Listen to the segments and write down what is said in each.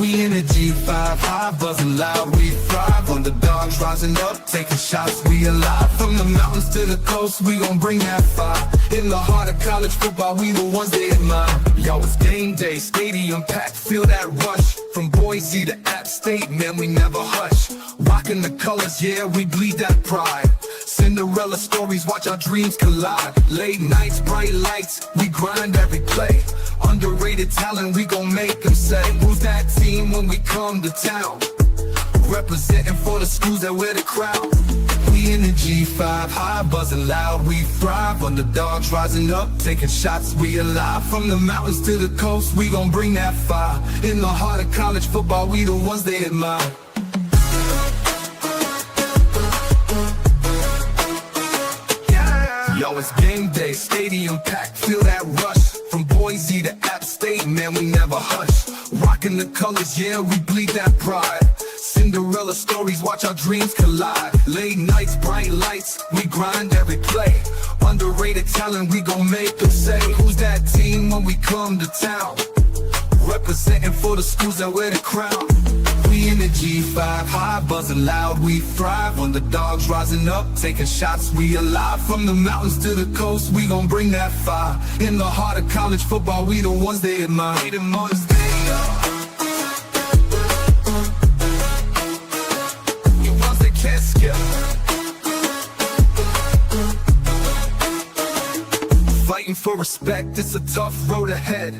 We in the G5 Hive, buzzing loud, we thrive. Underdogs rising up, taking shots, we alive. From the mountains to the coast, we gon' bring that fire. In the heart of college football, we the ones they admire. Yo, it's game day, stadium packed, feel that rush. From Boise to App State, man, we never hush. Rocking the colors, yeah, we bleed that pride. Cinderella stories, watch our dreams collide. Late nights, bright lights, we grind every play. Underrated talent, we gon' make them say, who's that team when we come to town? Representing for the schools that wear the crown. We in the G5 Hive, buzzing loud, we thrive. Underdogs rising up, taking shots, we alive. From the mountains to the coast, we gon' bring that fire. In the heart of college football, we the ones they admire. Yo, it's game day, stadium packed, feel that rush. From Boise to App State, man, we never hush. Rocking the colors, yeah, we bleed that pride. Cinderella stories, watch our dreams collide. Late nights, bright lights, we grind every play. Underrated talent, we gon' make them say, who's that team when we come to town? Representing for the schools that wear the crown. We in the G5 Hive, buzzing loud, we thrive. Underdogs rising up, taking shots, we alive. From the mountains to the coast, we gon' bring that fire. In the heart of college football, we the ones they admire. We the ones they the ones they can't skip. Fighting for respect, it's a tough road ahead.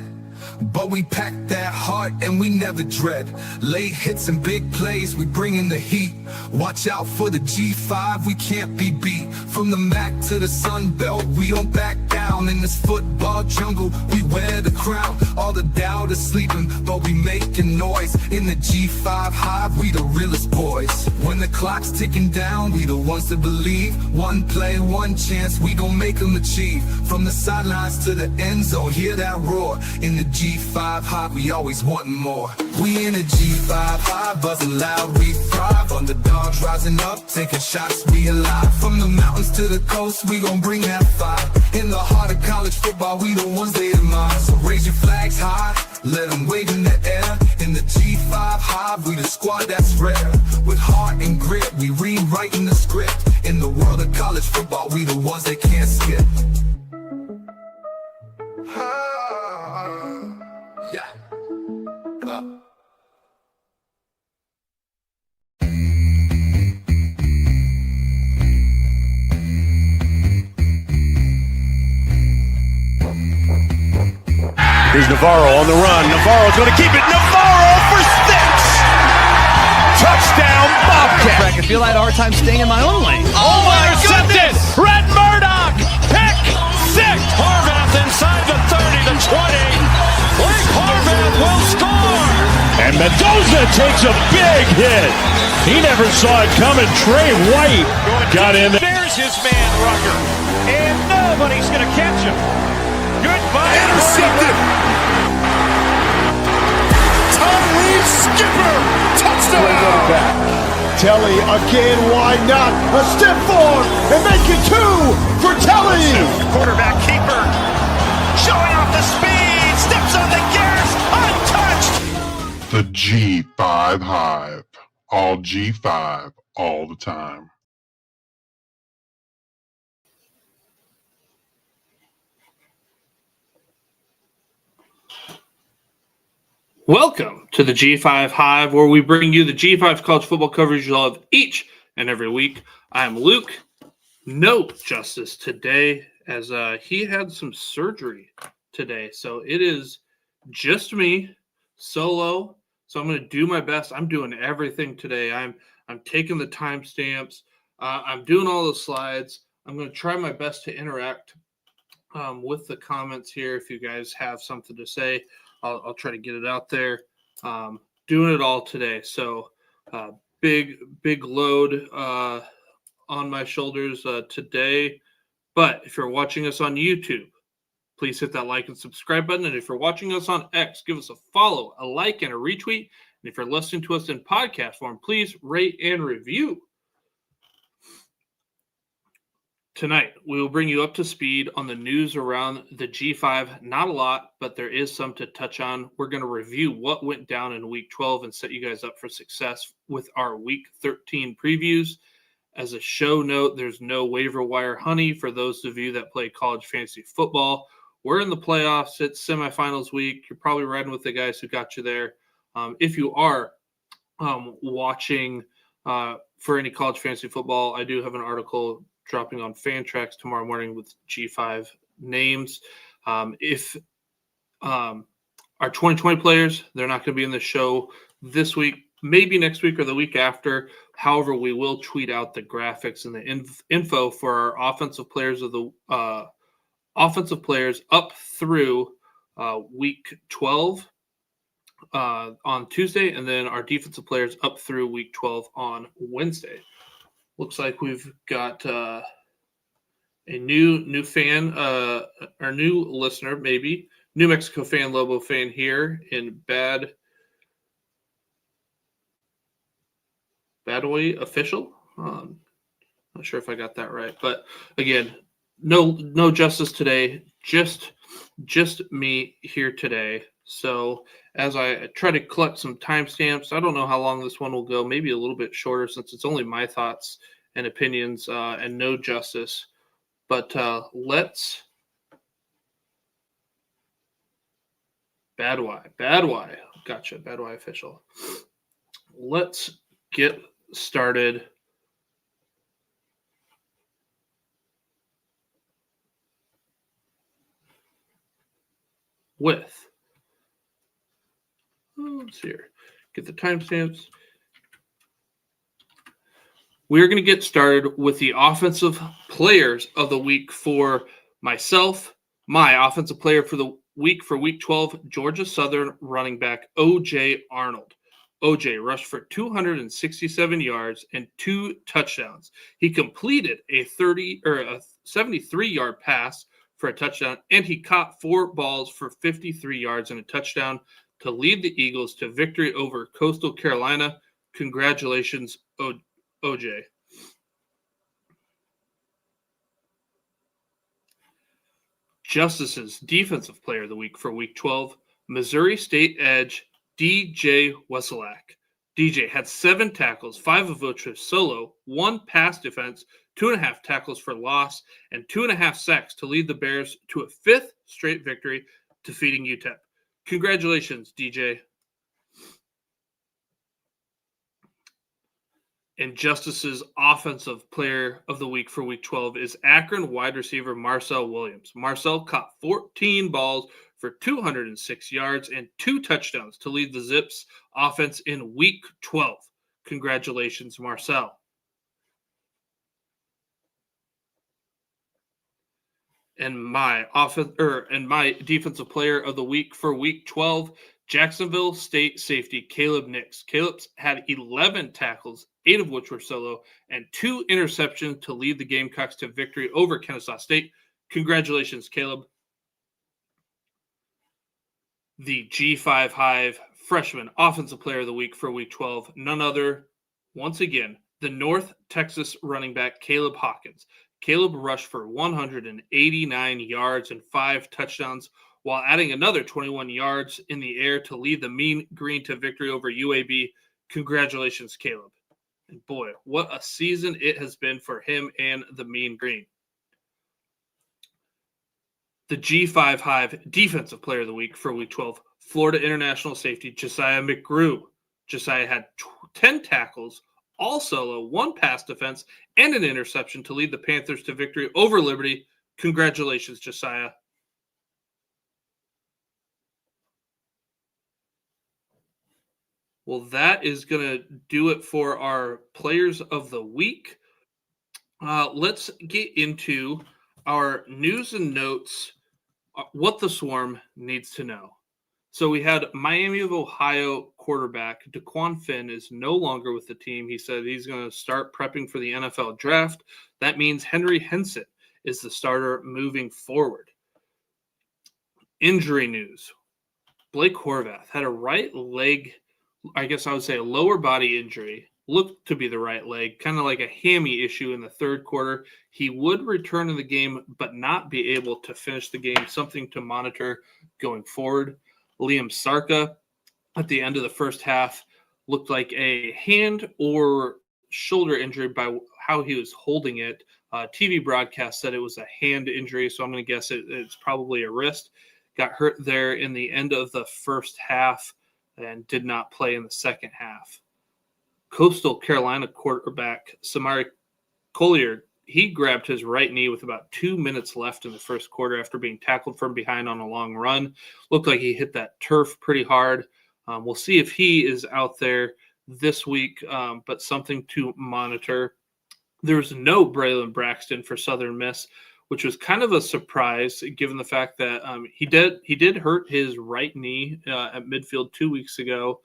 But we pack that heart and we never dread. Late hits and big plays, we bring in the heat. Watch out for the G5, we can't be beat. From the MAC to the Sun Belt, we don't back down. In this football jungle, we wear the crown. All the doubt is sleeping, but we making noise. In the G5 Hive, we the realest boys. When the clock's ticking down, we the ones to believe. One play, one chance, we gon' make them achieve. From the sidelines to the end zone, hear that roar. In the G5 Hive, we always wantin' more. We in the G5 Hive, buzzing loud, we thrive. Underdogs rising up, taking shots, we alive. From the mountains to the coast, we gon' bring that fire. In the heart of college football, we the ones they admire. So raise your flags high, let them wave in the air. In the G5 Hive, we the squad that's rare. With heart and grit, we rewriting the script. In the world of college football, we the ones they can't skip. Yeah. Here's Navarro on the run. Navarro's going to keep it. Navarro for 6! Touchdown, Bobcat! I feel I had a hard time staying in my own lane. Oh my goodness! Red Murdoch! Pick 6! Harvath inside the 30 to 20. Blake Harvath will score! And Mendoza takes a big hit. He never saw it coming. Trey White got in there. There's his man, Rucker. And nobody's going to catch him. Goodbye. Intercepted. Tyree Skipper. Touchdown. Telly again, why not? A step forward and make it 2 for Telly. Quarterback keeper. Showing off the speed. Steps on the gas. Untouched. The G5 Hive. All G5, all the time. Welcome to the G5 Hive, where we bring you the G5 college football coverage you love each and every week. I'm Luke. No Justice today, as he had some surgery today. So it is just me, solo. So I'm going to do my best. I'm doing everything today. I'm taking the timestamps. I'm doing all the slides. I'm going to try my best to interact with the comments here. If you guys have something to say, I'll try to get it out there. Doing it all today. So big load on my shoulders today. But if you're watching us on YouTube, please hit that like and subscribe button. And if you're watching us on X, give us a follow, a like, and a retweet. And if you're listening to us in podcast form, please rate and review. Tonight, we will bring you up to speed on the news around the G5. Not a lot, but there is some to touch on. We're going to review what went down in Week 12 and set you guys up for success with our Week 13 previews. As a show note, there's no waiver wire honey for those of you that play college fantasy football. We're in the playoffs. It's semifinals week. You're probably riding with the guys who got you there. If you are watching for any college fantasy football, I do have an article dropping on Fantrax tomorrow morning with G5 names. If our 2020 players, they're not going to be in the show this week, maybe next week or the week after. However, we will tweet out the graphics and the info for our offensive players of the offensive players up through week 12 on Tuesday, and then our defensive players up through week 12 on Wednesday. Looks like we've got a new fan, our new listener, maybe New Mexico fan, Lobo fan here in Badway official. Not sure if I got that right, but again, no Justice today, just me here today. So as I try to collect some timestamps, I don't know how long this one will go, maybe a little bit shorter since it's only my thoughts and opinions and no Justice. But let's Badway. Gotcha, Badway official. Let's get started with, let's see here, get the timestamps. We're going to get started with the offensive players of the week for myself. My offensive player for the week for week 12, Georgia Southern running back O.J. Arnold. O.J. rushed for 267 yards and 2 touchdowns. He completed a 73-yard pass for a touchdown, and he caught 4 balls for 53 yards and a touchdown to lead the Eagles to victory over Coastal Carolina. Congratulations, OJ. Justice's defensive player of the week for week 12, Missouri State edge DJ Wesolak. DJ had 7 tackles, 5 of which were solo, 1 pass defense, 2.5 tackles for loss, and 2.5 sacks to lead the Bears to a 5th straight victory, defeating UTEP. Congratulations, DJ. And Justice's offensive player of the week for week 12 is Akron wide receiver Marcel Williams. Marcel caught 14 balls for 206 yards and 2 touchdowns to lead the Zips offense in week 12. Congratulations, Marcel. And my defensive player of the week for week 12, Jacksonville State safety Caleb Nix. Caleb's had 11 tackles, 8 of which were solo, and 2 interceptions to lead the Gamecocks to victory over Kennesaw State. Congratulations, Caleb. The G5 Hive freshman offensive player of the week for week 12, none other, once again, the North Texas running back Caleb Hawkins. Caleb rushed for 189 yards and 5 touchdowns, while adding another 21 yards in the air to lead the Mean Green to victory over UAB. Congratulations, Caleb. And boy, what a season it has been for him and the Mean Green. The G5 Hive defensive player of the week for week 12, Florida International safety Josiah McGrew. Josiah had 10 tackles, all solo, 1 pass defense, and an interception to lead the Panthers to victory over Liberty. Congratulations, Josiah. Well, that is going to do it for our players of the week. Let's get into our news and notes, what the Swarm needs to know. So we had Miami of Ohio quarterback DeQuan Finn is no longer with the team. He said he's going to start prepping for the NFL draft. That means Henry Henson is the starter moving forward. Injury news. Blake Horvath had a right leg, I guess I would say a lower body injury looked to be the right leg, kind of like a hammy issue in the third quarter. He would return to the game, but not be able to finish the game, something to monitor going forward. Liam Sarka at the end of the first half looked like a hand or shoulder injury by how he was holding it. TV broadcast said it was a hand injury, so I'm going to guess it's probably a wrist. Got hurt there in the end of the first half and did not play in the second half. Coastal Carolina quarterback Samari Collier, he grabbed his right knee with about 2 minutes left in the first quarter after being tackled from behind on a long run. Looked like he hit that turf pretty hard. We'll see if he is out there this week, but something to monitor. There's no Braylon Braxton for Southern Miss, which was kind of a surprise given the fact that he did hurt his right knee at midfield 2 weeks ago,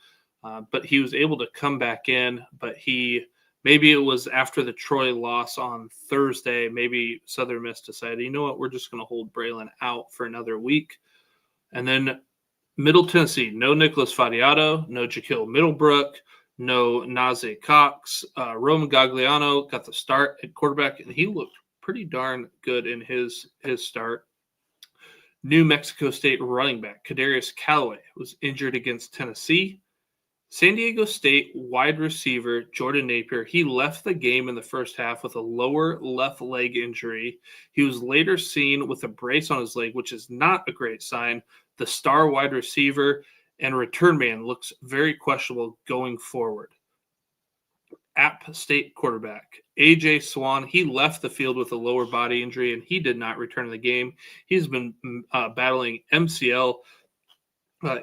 but he was able to come back in. But maybe it was after the Troy loss on Thursday, maybe Southern Miss decided, you know what, we're just going to hold Braylon out for another week. And then Middle Tennessee, no Nicholas Fadiato, no Jaquil Middlebrook, no Najee Cox. Roman Gagliano got the start at quarterback, and he looked pretty darn good in his start. New Mexico State running back Kadarius Callaway was injured against Tennessee. San Diego State wide receiver Jordan Napier, he left the game in the first half with a lower left leg injury. He was later seen with a brace on his leg, which is not a great sign. The star wide receiver and return man looks very questionable going forward. App State quarterback A.J. Swan, he left the field with a lower body injury, and he did not return to the game. He's been battling MCL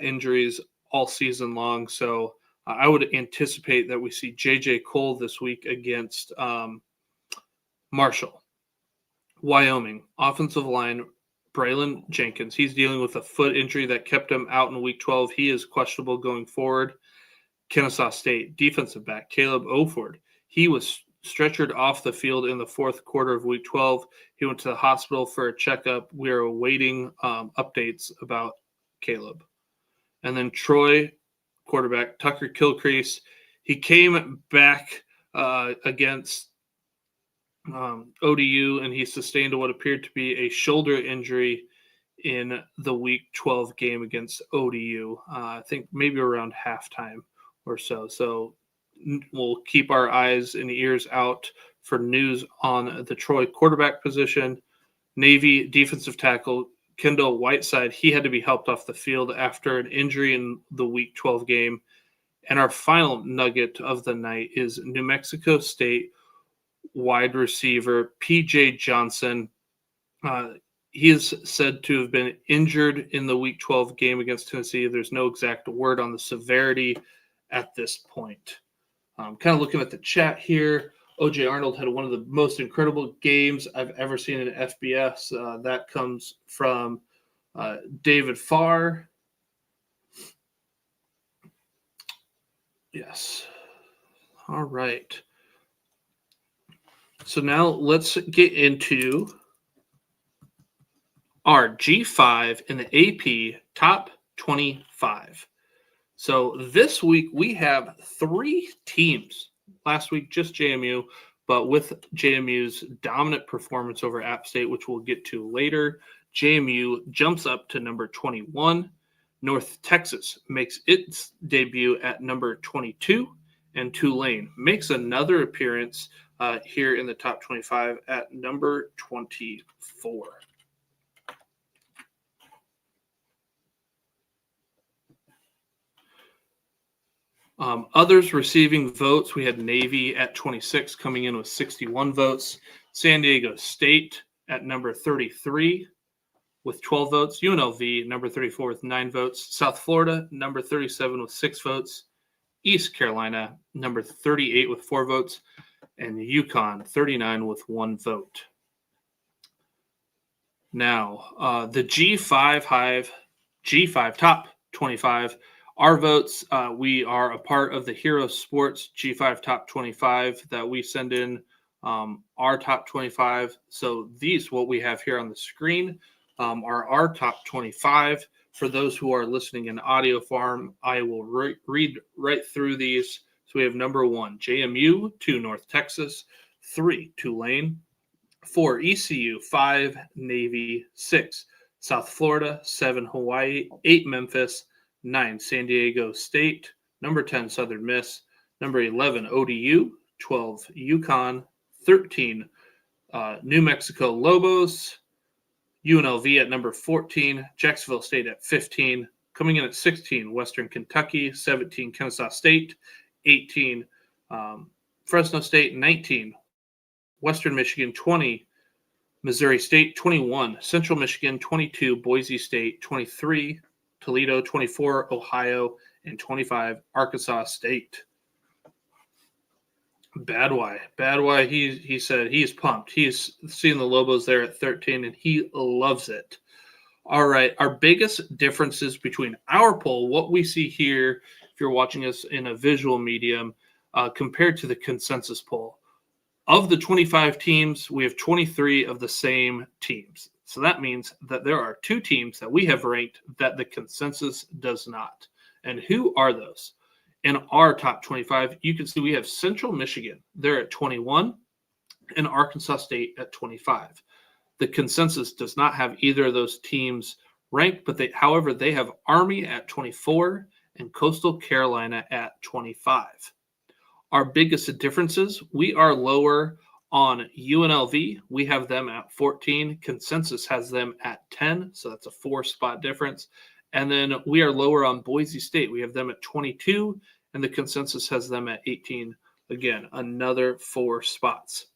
injuries all season long, so I would anticipate that we see J.J. Cole this week against Marshall. Wyoming, offensive line Braylon Jenkins. He's dealing with a foot injury that kept him out in Week 12. He is questionable going forward. Kennesaw State, defensive back Caleb Oford. He was stretchered off the field in the fourth quarter of Week 12. He went to the hospital for a checkup. We are awaiting updates about Caleb. And then Troy quarterback Tucker Kilcrease. He came back against ODU, and he sustained what appeared to be a shoulder injury in the Week 12 game against ODU. I think maybe around halftime or so. So we'll keep our eyes and ears out for news on the Troy quarterback position. Navy defensive tackle Kendall Whiteside, he had to be helped off the field after an injury in the Week 12 game. And our final nugget of the night is New Mexico State wide receiver P.J. Johnson. He is said to have been injured in the Week 12 game against Tennessee. There's no exact word on the severity at this point. Kind of looking at the chat here. O.J. Arnold had one of the most incredible games I've ever seen in FBS. That comes from David Farr. Yes. All right. So now let's get into our G5 in the AP Top 25. So this week we have 3 teams. Last week just JMU, but with JMU's dominant performance over App State, which we'll get to later, JMU jumps up to number 21. North Texas makes its debut at number 22, and Tulane makes another appearance here in the top 25 at number 24. Others receiving votes, we had Navy at 26 coming in with 61 votes. San Diego State at number 33 with 12 votes. UNLV number 34 with 9 votes. South Florida number 37 with 6 votes. East Carolina number 38 with 4 votes. And UConn 39 with 1 vote. Now, the G5 Hive, G5 Top 25. Our votes, we are a part of the Hero Sports G5 Top 25 that we send in our top 25. So these, what we have here on the screen, are our top 25. For those who are listening in audio form, I will read right through these So we have number 1, JMU, 2, North Texas, 3, Tulane, 4, ECU, 5, Navy, 6, South Florida, 7, Hawaii, 8, Memphis, 9, San Diego State, number 10, Southern Miss, number 11, ODU, 12, UConn, 13, New Mexico Lobos, UNLV at number 14, Jacksonville State at 15, coming in at 16, Western Kentucky, 17, Kennesaw State, 18, Fresno State, 19, Western Michigan, 20, Missouri State, 21, Central Michigan, 22, Boise State, 23, Toledo, 24, Ohio, and 25, Arkansas State. Badwai, he said he's pumped. He's seeing the Lobos there at 13, and he loves it. All right, our biggest differences between our poll, what we see here, if you're watching us in a visual medium, compared to the consensus poll. Of the 25 teams, we have 23 of the same teams. So that means that there are 2 teams that we have ranked that the consensus does not. And who are those? In our top 25, you can see we have Central Michigan. They're at 21, and Arkansas State at 25. The consensus does not have either of those teams ranked, but however, they have Army at 24 and Coastal Carolina at 25. Our biggest differences, we are lower on UNLV. We have them at 14. Consensus has them at 10, so that's a 4-spot difference. And then we are lower on Boise State. We have them at 22, and the consensus has them at 18. Again, another 4 spots.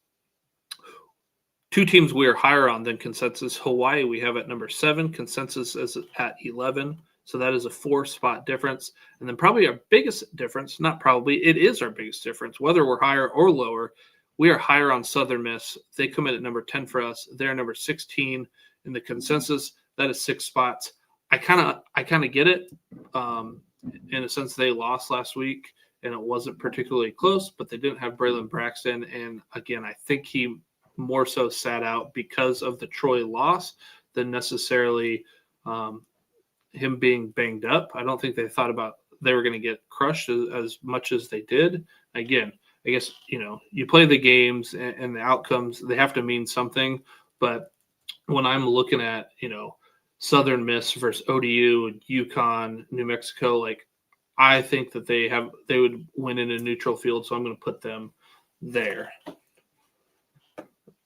2 teams we are higher on than consensus. Hawaii we have at number 7. Consensus is at 11. So that is a 4-spot difference. And then probably our biggest difference, not probably, it is our biggest difference, whether we're higher or lower, we are higher on Southern Miss. They come in at number 10 for us. They're number 16 in the consensus. That is 6 spots. I kind of get it. In a sense, they lost last week, and it wasn't particularly close, but they didn't have Braylon Braxton. And again, I think he more so sat out because of the Troy loss than necessarily him being banged up. I don't think they thought about they were going to get crushed as much as they did. Again, I guess, you play the games and the outcomes, they have to mean something. But when I'm looking at, Southern Miss versus ODU and UConn, New Mexico, I think that they would win in a neutral field, so I'm going to put them there.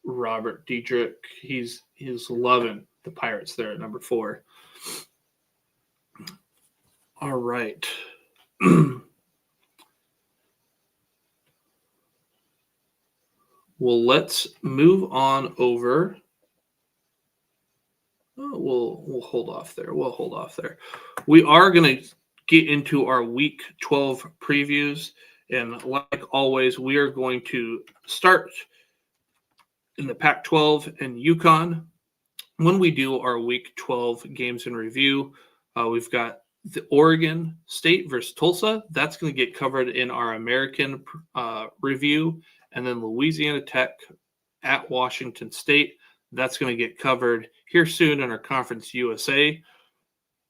Robert Diedrich, he's loving the Pirates there at number 4. All right. Well, let's move on over. We'll hold off there. We are going to get into our Week 12 previews. And like always, we are going to start in the Pac-12 and UConn. When we do our Week 12 games in review, we've got the Oregon State versus Tulsa. That's going to get covered in our American review. And then Louisiana Tech at Washington State. That's going to get covered here soon in our Conference USA.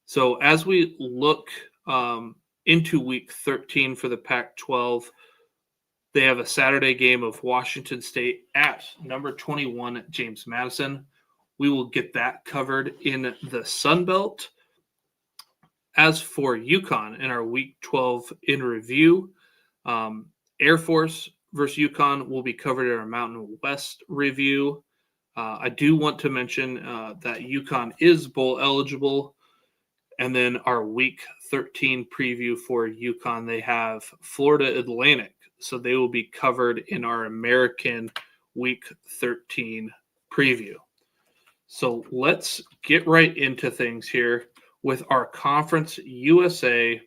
So as we look into Week 13 for the Pac-12, they have a Saturday game of Washington State at number 21 James Madison. We will get that covered in the Sun Belt. As for UConn in our Week 12 in review, Air Force versus UConn will be covered in our Mountain West review. I do want to mention that UConn is bowl eligible. And then our Week 13 preview for UConn, they have Florida Atlantic. So they will be covered in our American Week 13 preview. So let's get right into things here with our Conference USA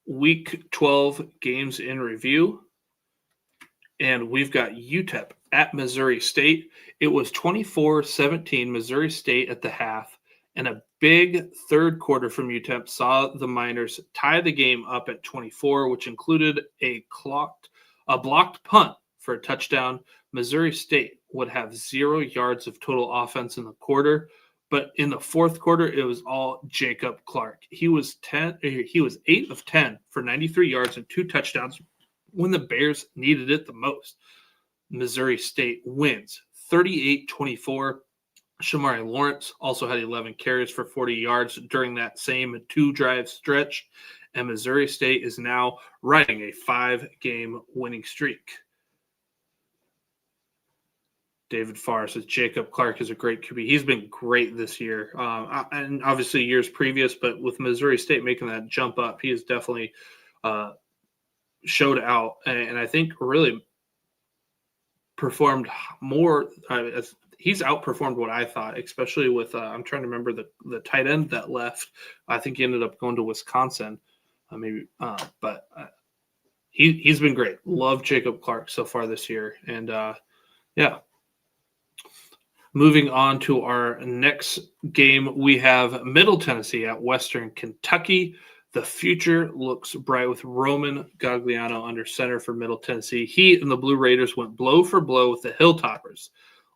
Week 12 games in review. And we've got UTEP at Missouri State. It was 24-17 Missouri State at the half, and a big third quarter from UTEP saw the Miners tie the game up at 24, which included a blocked punt for a touchdown. Missouri State would have 0 yards of total offense in the quarter, But in the fourth quarter, it was all Jacob Clark. He was 8 of 10 for 93 yards and 2 touchdowns when the Bears needed it the most. Missouri State wins 38-24. Shamari Lawrence also had 11 carries for 40 yards during that same 2-drive stretch, and Missouri State is now riding a 5-game winning streak. David Farr says Jacob Clark is a great QB. He's been great this year, and obviously years previous, but with Missouri State making that jump up, he has definitely showed out, and I think really performed more. He's outperformed what I thought, especially with I'm trying to remember the tight end that left. I think he ended up going to Wisconsin, but he's been great. Love Jacob Clark so far this year, and yeah. Moving on to our next game, we have Middle Tennessee at Western Kentucky. The future looks bright with Roman Gagliano under center for Middle Tennessee. He and the Blue Raiders went blow for blow with the Hilltoppers.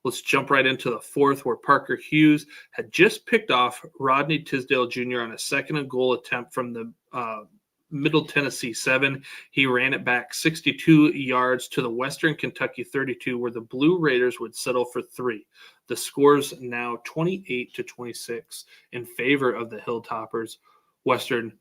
Let's jump right into the fourth, where Parker Hughes had just picked off Rodney Tisdale Jr. on a 2nd and goal attempt from the Middle Tennessee 7. He ran it back 62 yards to the Western Kentucky 32, where the Blue Raiders would settle for 3. The score's now 28-26 in favor of the Hilltoppers. Western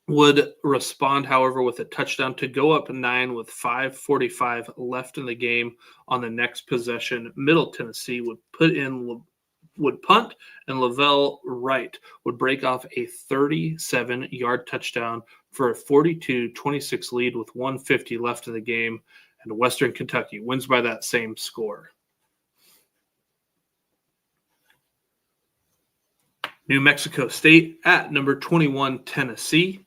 would respond, however, with a touchdown to go up 9 with 5:45 left in the game. On the next possession, Middle Tennessee would punt, and Lavelle Wright would break off a 37-yard touchdown for a 42-26 lead with 1:50 left in the game, and Western Kentucky wins by that same score. New Mexico State at number 21 Tennessee.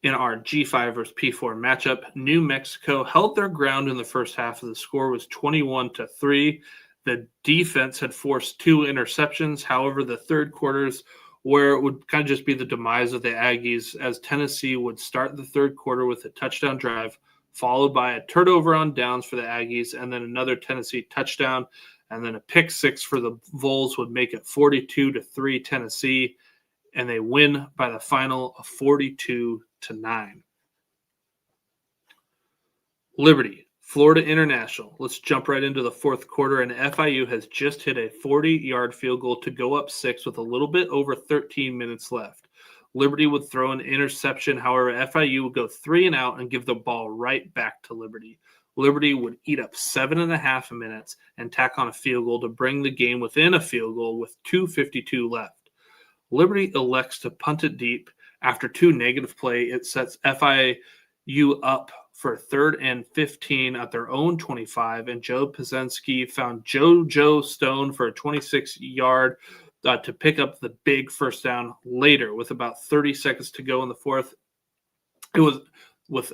In our G5 versus P4 matchup, New Mexico held their ground in the first half. The score was 21-3. The defense had forced 2 interceptions. However, the third quarters, where it would kind of just be the demise of the Aggies, as Tennessee would start the third quarter with a touchdown drive, followed by a turnover on downs for the Aggies, and then another Tennessee touchdown, and then a pick 6 for the Vols would make it 42-3 Tennessee, and they win by the final of 42-9. Liberty, Florida International. Let's jump right into the fourth quarter, and FIU has just hit a 40-yard field goal to go up 6 with a little bit over 13 minutes left. Liberty would throw an interception. However, FIU would go 3 and out and give the ball right back to Liberty. Liberty would eat up 7.5 minutes and tack on a field goal to bring the game within a field goal with 2:52 left. Liberty elects to punt it deep. After 2 negative play, it sets FIU up for 3rd and 15 at their own 25, and Joe Pazensky found JoJo Stone for a 26-yard to pick up the big first down later. With about 30 seconds to go in the fourth, it was 4th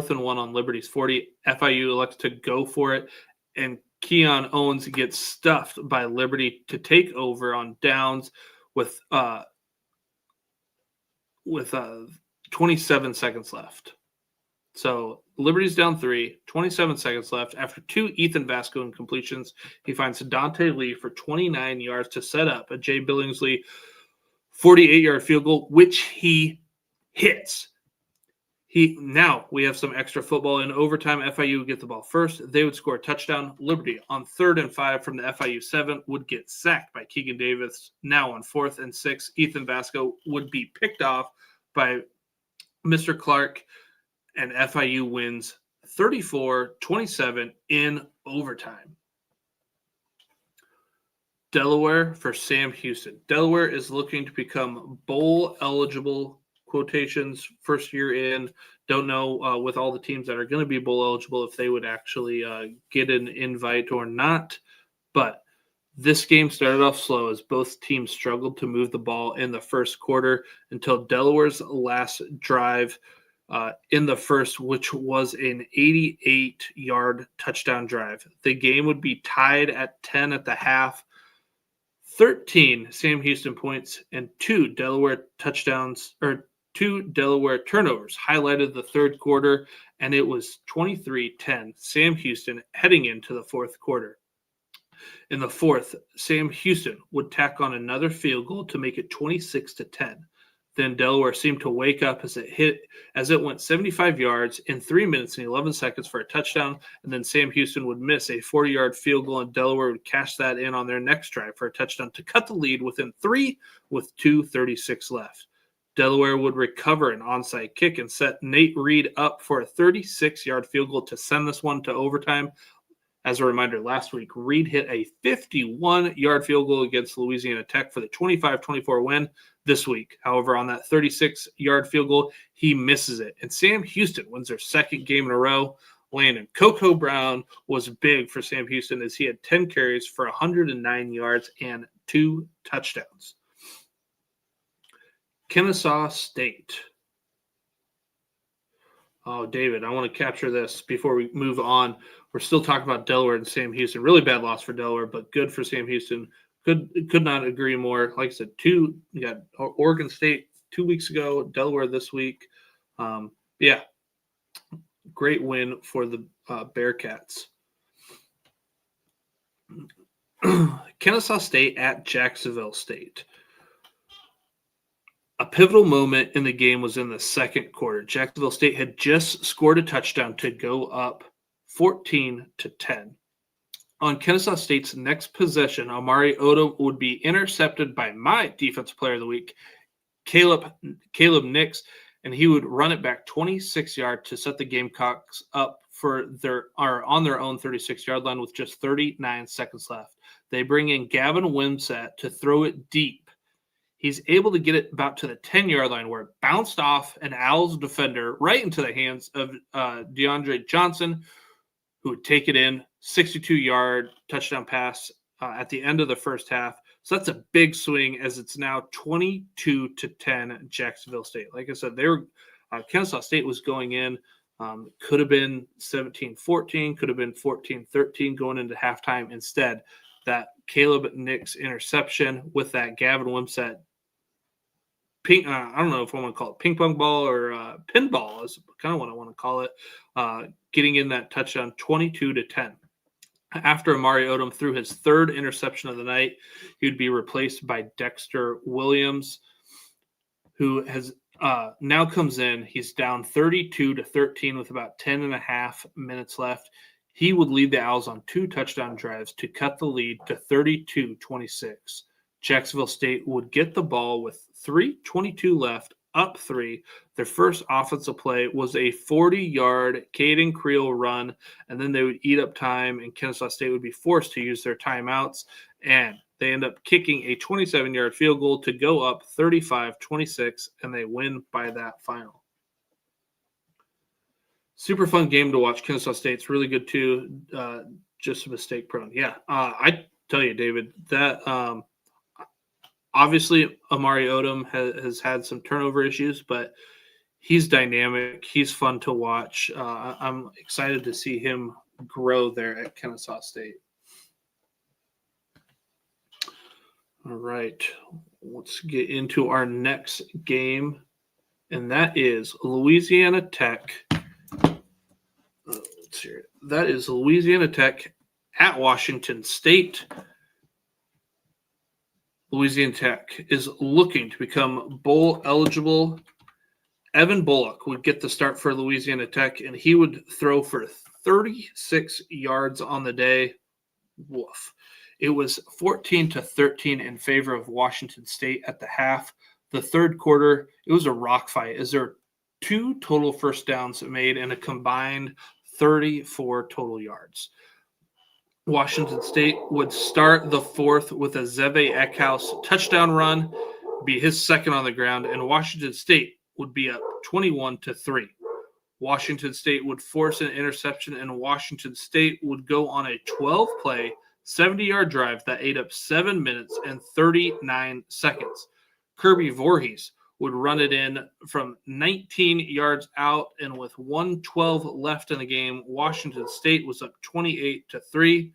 and 1 on Liberty's 40. FIU elects to go for it, and Keon Owens gets stuffed by Liberty to take over on downs with 27 seconds left. So Liberty's down 3, 27 seconds left. After 2 Ethan Vasco incompletions, he finds Dante Lee for 29 yards to set up a Jay Billingsley 48-yard field goal, which he hits. Now we have some extra football in overtime. FIU would get the ball first. They would score a touchdown. Liberty on 3rd and 5 from the FIU 7 would get sacked by Keegan Davis. Now on 4th and 6, Ethan Vasco would be picked off by Mr. Clark, and FIU wins 34-27 in overtime. Delaware for Sam Houston. Delaware is looking to become bowl eligible. Quotations, first year in. Don't know with all the teams that are going to be bowl eligible if they would actually get an invite or not. But this game started off slow as both teams struggled to move the ball in the first quarter until Delaware's last drive in the first, which was an 88-yard touchdown drive. The game would be tied at 10 at the half. 13 Sam Houston points and 2 Delaware touchdowns, or 2 Delaware turnovers highlighted the third quarter, and it was 23-10 Sam Houston heading into the fourth quarter. In the fourth, Sam Houston would tack on another field goal to make it 26-10. Then Delaware seemed to wake up as it went 75 yards in 3 minutes and 11 seconds for a touchdown, and then Sam Houston would miss a 40-yard field goal, and Delaware would cash that in on their next drive for a touchdown to cut the lead within 3 with 2:36 left. Delaware would recover an onside kick and set Nate Reed up for a 36-yard field goal to send this one to overtime. As a reminder, last week, Reed hit a 51-yard field goal against Louisiana Tech for the 25-24 win. This week, however, on that 36-yard field goal, he misses it. And Sam Houston wins their second game in a row. Landon Coco Brown was big for Sam Houston as he had 10 carries for 109 yards and 2 touchdowns. Kennesaw State. Oh, David, I want to capture this before we move on. We're still talking about Delaware and Sam Houston. Really bad loss for Delaware, but good for Sam Houston. Could not agree more. Like I said, you got Oregon State 2 weeks ago, Delaware this week. Yeah, great win for the Bearcats. Kennesaw State at Jacksonville State. A pivotal moment in the game was in the second quarter. Jacksonville State had just scored a touchdown to go up 14-10. On Kennesaw State's next possession, Amari Odom would be intercepted by my defensive player of the week, Caleb Nix, and he would run it back 26 yards to set the Gamecocks up on their own 36-yard line with just 39 seconds left. They bring in Gavin Wimsatt to throw it deep. He's able to get it about to the 10-yard line where it bounced off an Owls defender right into the hands of DeAndre Johnson, who would take it in, 62-yard touchdown pass at the end of the first half. So that's a big swing as it's now 22-10 Jacksonville State. Like I said, Kennesaw State was going in. Could have been 17-14, could have been 14-13 going into halftime. Instead, that Caleb Nix interception with that Gavin Wimsatt I don't know if I want to call it ping pong ball or pinball is kind of what I want to call it, getting in that touchdown 22-10. After Amari Odom threw his third interception of the night, he would be replaced by Dexter Williams, who has now comes in. He's down 32-13 with about 10 and a half minutes left. He would lead the Owls on 2 touchdown drives to cut the lead to 32-26. Jacksonville State would get the ball with 3:22 left, up 3. Their first offensive play was a 40-yard Caden Creel run, and then they would eat up time, and Kennesaw State would be forced to use their timeouts, and they end up kicking a 27-yard field goal to go up 35-26, and they win by that final. Super fun game to watch. Kennesaw State's really good too, just mistake prone. Yeah, I tell you, David, that obviously Amari Odom has had some turnover issues, but he's dynamic. He's fun to watch. I'm excited to see him grow there at Kennesaw State. All right, let's get into our next game, and that is Louisiana Tech. Let's hear it. That is Louisiana Tech at Washington State. Louisiana Tech is looking to become bowl eligible. Evan Bullock would get the start for Louisiana Tech, and he would throw for 36 yards on the day. Woof. It was 14-13 in favor of Washington State at the half. The third quarter, it was a rock fight as there were 2 total first downs made and a combined 34 total yards. Washington State would start the fourth with a Zeve Eckhouse touchdown run, be his second on the ground, and Washington State would be up 21-3. Washington State would force an interception, and Washington State would go on a 12-play, 70-yard drive that ate up 7 minutes and 39 seconds. Kirby Voorhees would run it in from 19 yards out, and with 1:12 left in the game, Washington State was up 28-3,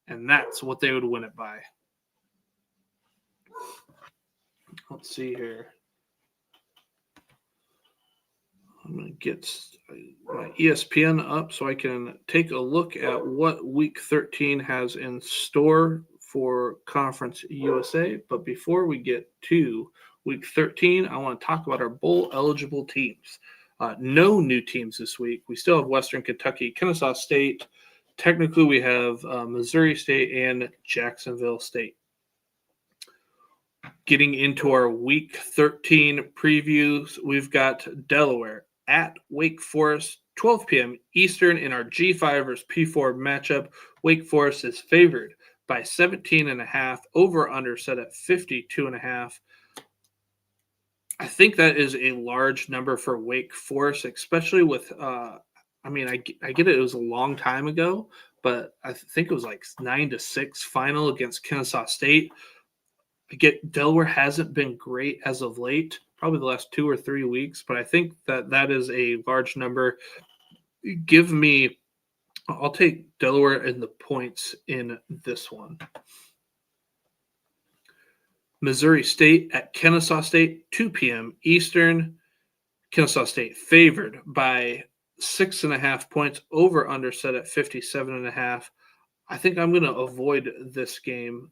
and that's what they would win it by. Let's see here. I'm going to get my ESPN up so I can take a look at what Week 13 has in store for Conference USA. But before we get to Week 13, I want to talk about our bowl-eligible teams. No new teams this week. We still have Western Kentucky, Kennesaw State. Technically, we have Missouri State and Jacksonville State. Getting into our Week 13 previews, we've got Delaware at Wake Forest, 12 p.m. Eastern in our G5 versus P4 matchup. Wake Forest is favored by 17.5, over/under set at 52.5. I think that is a large number for Wake Forest, especially with I get it was a long time ago, but I think it was like 9-6 final against Kennesaw State. I get Delaware hasn't been great as of late, probably the last 2 or 3 weeks, but I think that is a large number. I'll take Delaware in the points in this one. Missouri State at Kennesaw State, 2 p.m. Eastern. Kennesaw State favored by 6.5 points, over/under set at 57.5. I think I'm going to avoid this game.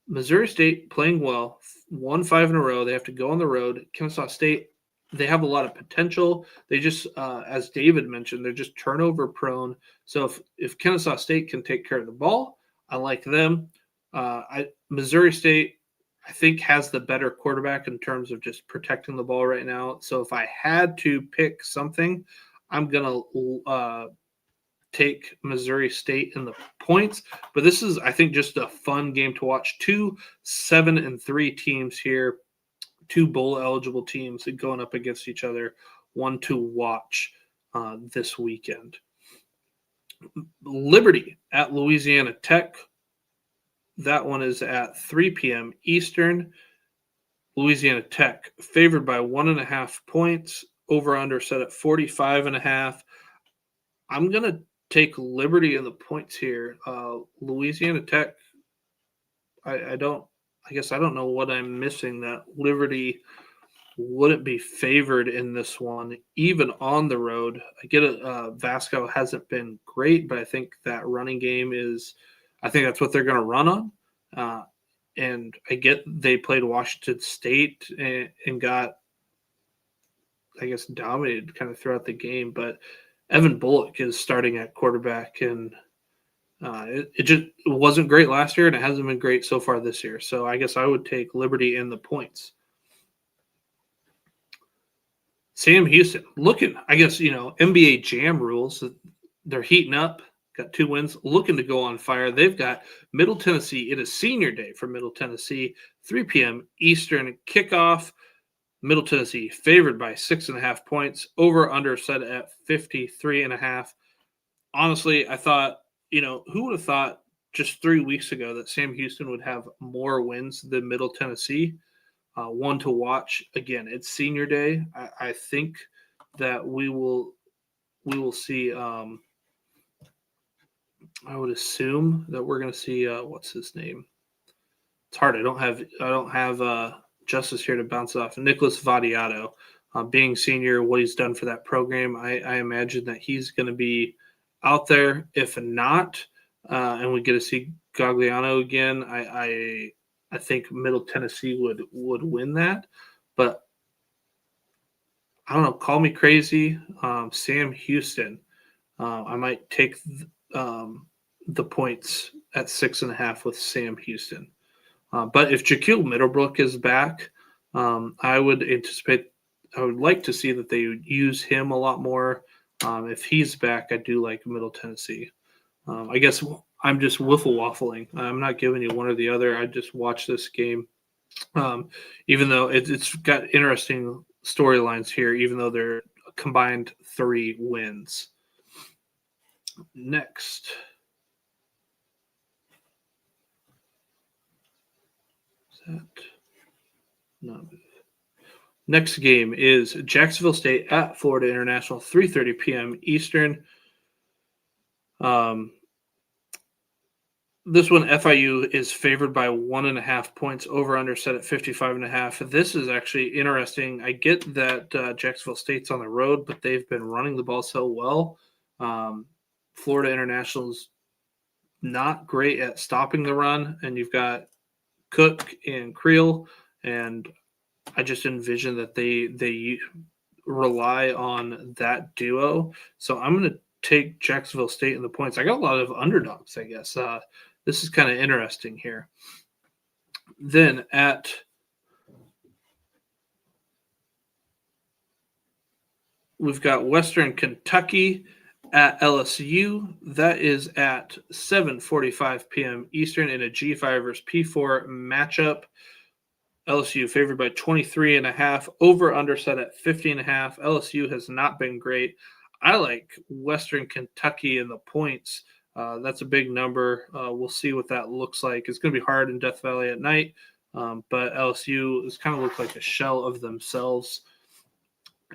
Missouri State playing well, won 5 in a row. They have to go on the road. Kennesaw State, they have a lot of potential. They just, as David mentioned, they're just turnover prone. So if Kennesaw State can take care of the ball, I like them. Missouri State, I think, has the better quarterback in terms of just protecting the ball right now. So if I had to pick something, I'm going to take Missouri State in the points. But this is, I think, just a fun game to watch. 2 7-3 teams here, 2 bowl-eligible teams going up against each other. One to watch this weekend. Liberty at Louisiana Tech. That one is at 3 p.m. Eastern. Louisiana Tech favored by 1.5 points. Over/under set at 45.5. I'm going to take Liberty in the points here. Louisiana Tech, I don't know what I'm missing that Liberty wouldn't be favored in this one, even on the road. I get it. Vasco hasn't been great, but I think that running game I think that's what they're going to run on. And I get they played Washington State and got, I guess, dominated kind of throughout the game. But Evan Bullock is starting at quarterback, and it wasn't great last year, and it hasn't been great so far this year. So I guess I would take Liberty in the points. Sam Houston looking, I guess, NBA Jam rules. They're heating up. Got 2 wins, looking to go on fire. They've got Middle Tennessee. It is senior day for Middle Tennessee, 3 p.m. Eastern kickoff. Middle Tennessee favored by 6.5 points, over/under set at 53.5. Honestly, I thought, who would have thought just 3 weeks ago that Sam Houston would have more wins than Middle Tennessee? One to watch. Again, it's senior day. I think that we will see. I would assume that we're going to see what's his name. It's hard. I don't have Justice here to bounce off. Nicholas Vadiato, being senior, what he's done for that program, I imagine that he's going to be out there. If not, and we get to see Gagliano again, I think Middle Tennessee would win that. But I don't know. Call me crazy. Sam Houston. I might take the points at 6.5 with Sam Houston. But if Jaquil Middlebrook is back, I would like to see that they would use him a lot more. If he's back, I do like Middle Tennessee. I guess I'm just wiffle waffling. I'm not giving you one or the other. I just watch this game. Even though it's got interesting storylines here, even though they're combined 3 wins. Next. Next game is Jacksonville State at Florida International, 3:30 p.m. Eastern. This one, FIU is favored by 1.5 points, over under set at 55.5. This is actually interesting. I get that Jacksonville State's on the road, but they've been running the ball so well. Florida International's not great at stopping the run, and you've got Cook and Creel, and I just envision that they rely on that duo. So I'm going to take Jacksonville State in the points. I got a lot of underdogs, I guess. This is kind of interesting here. Then we've got Western Kentucky at LSU. That is at 7:45 p.m. Eastern in a G5 versus P4 matchup. LSU favored by 23.5, over under set at 50.5. LSU has not been great. I like Western Kentucky in the points. That's a big number. We'll see what that looks like. It's going to be hard in Death Valley at night, but LSU is kind of look like a shell of themselves.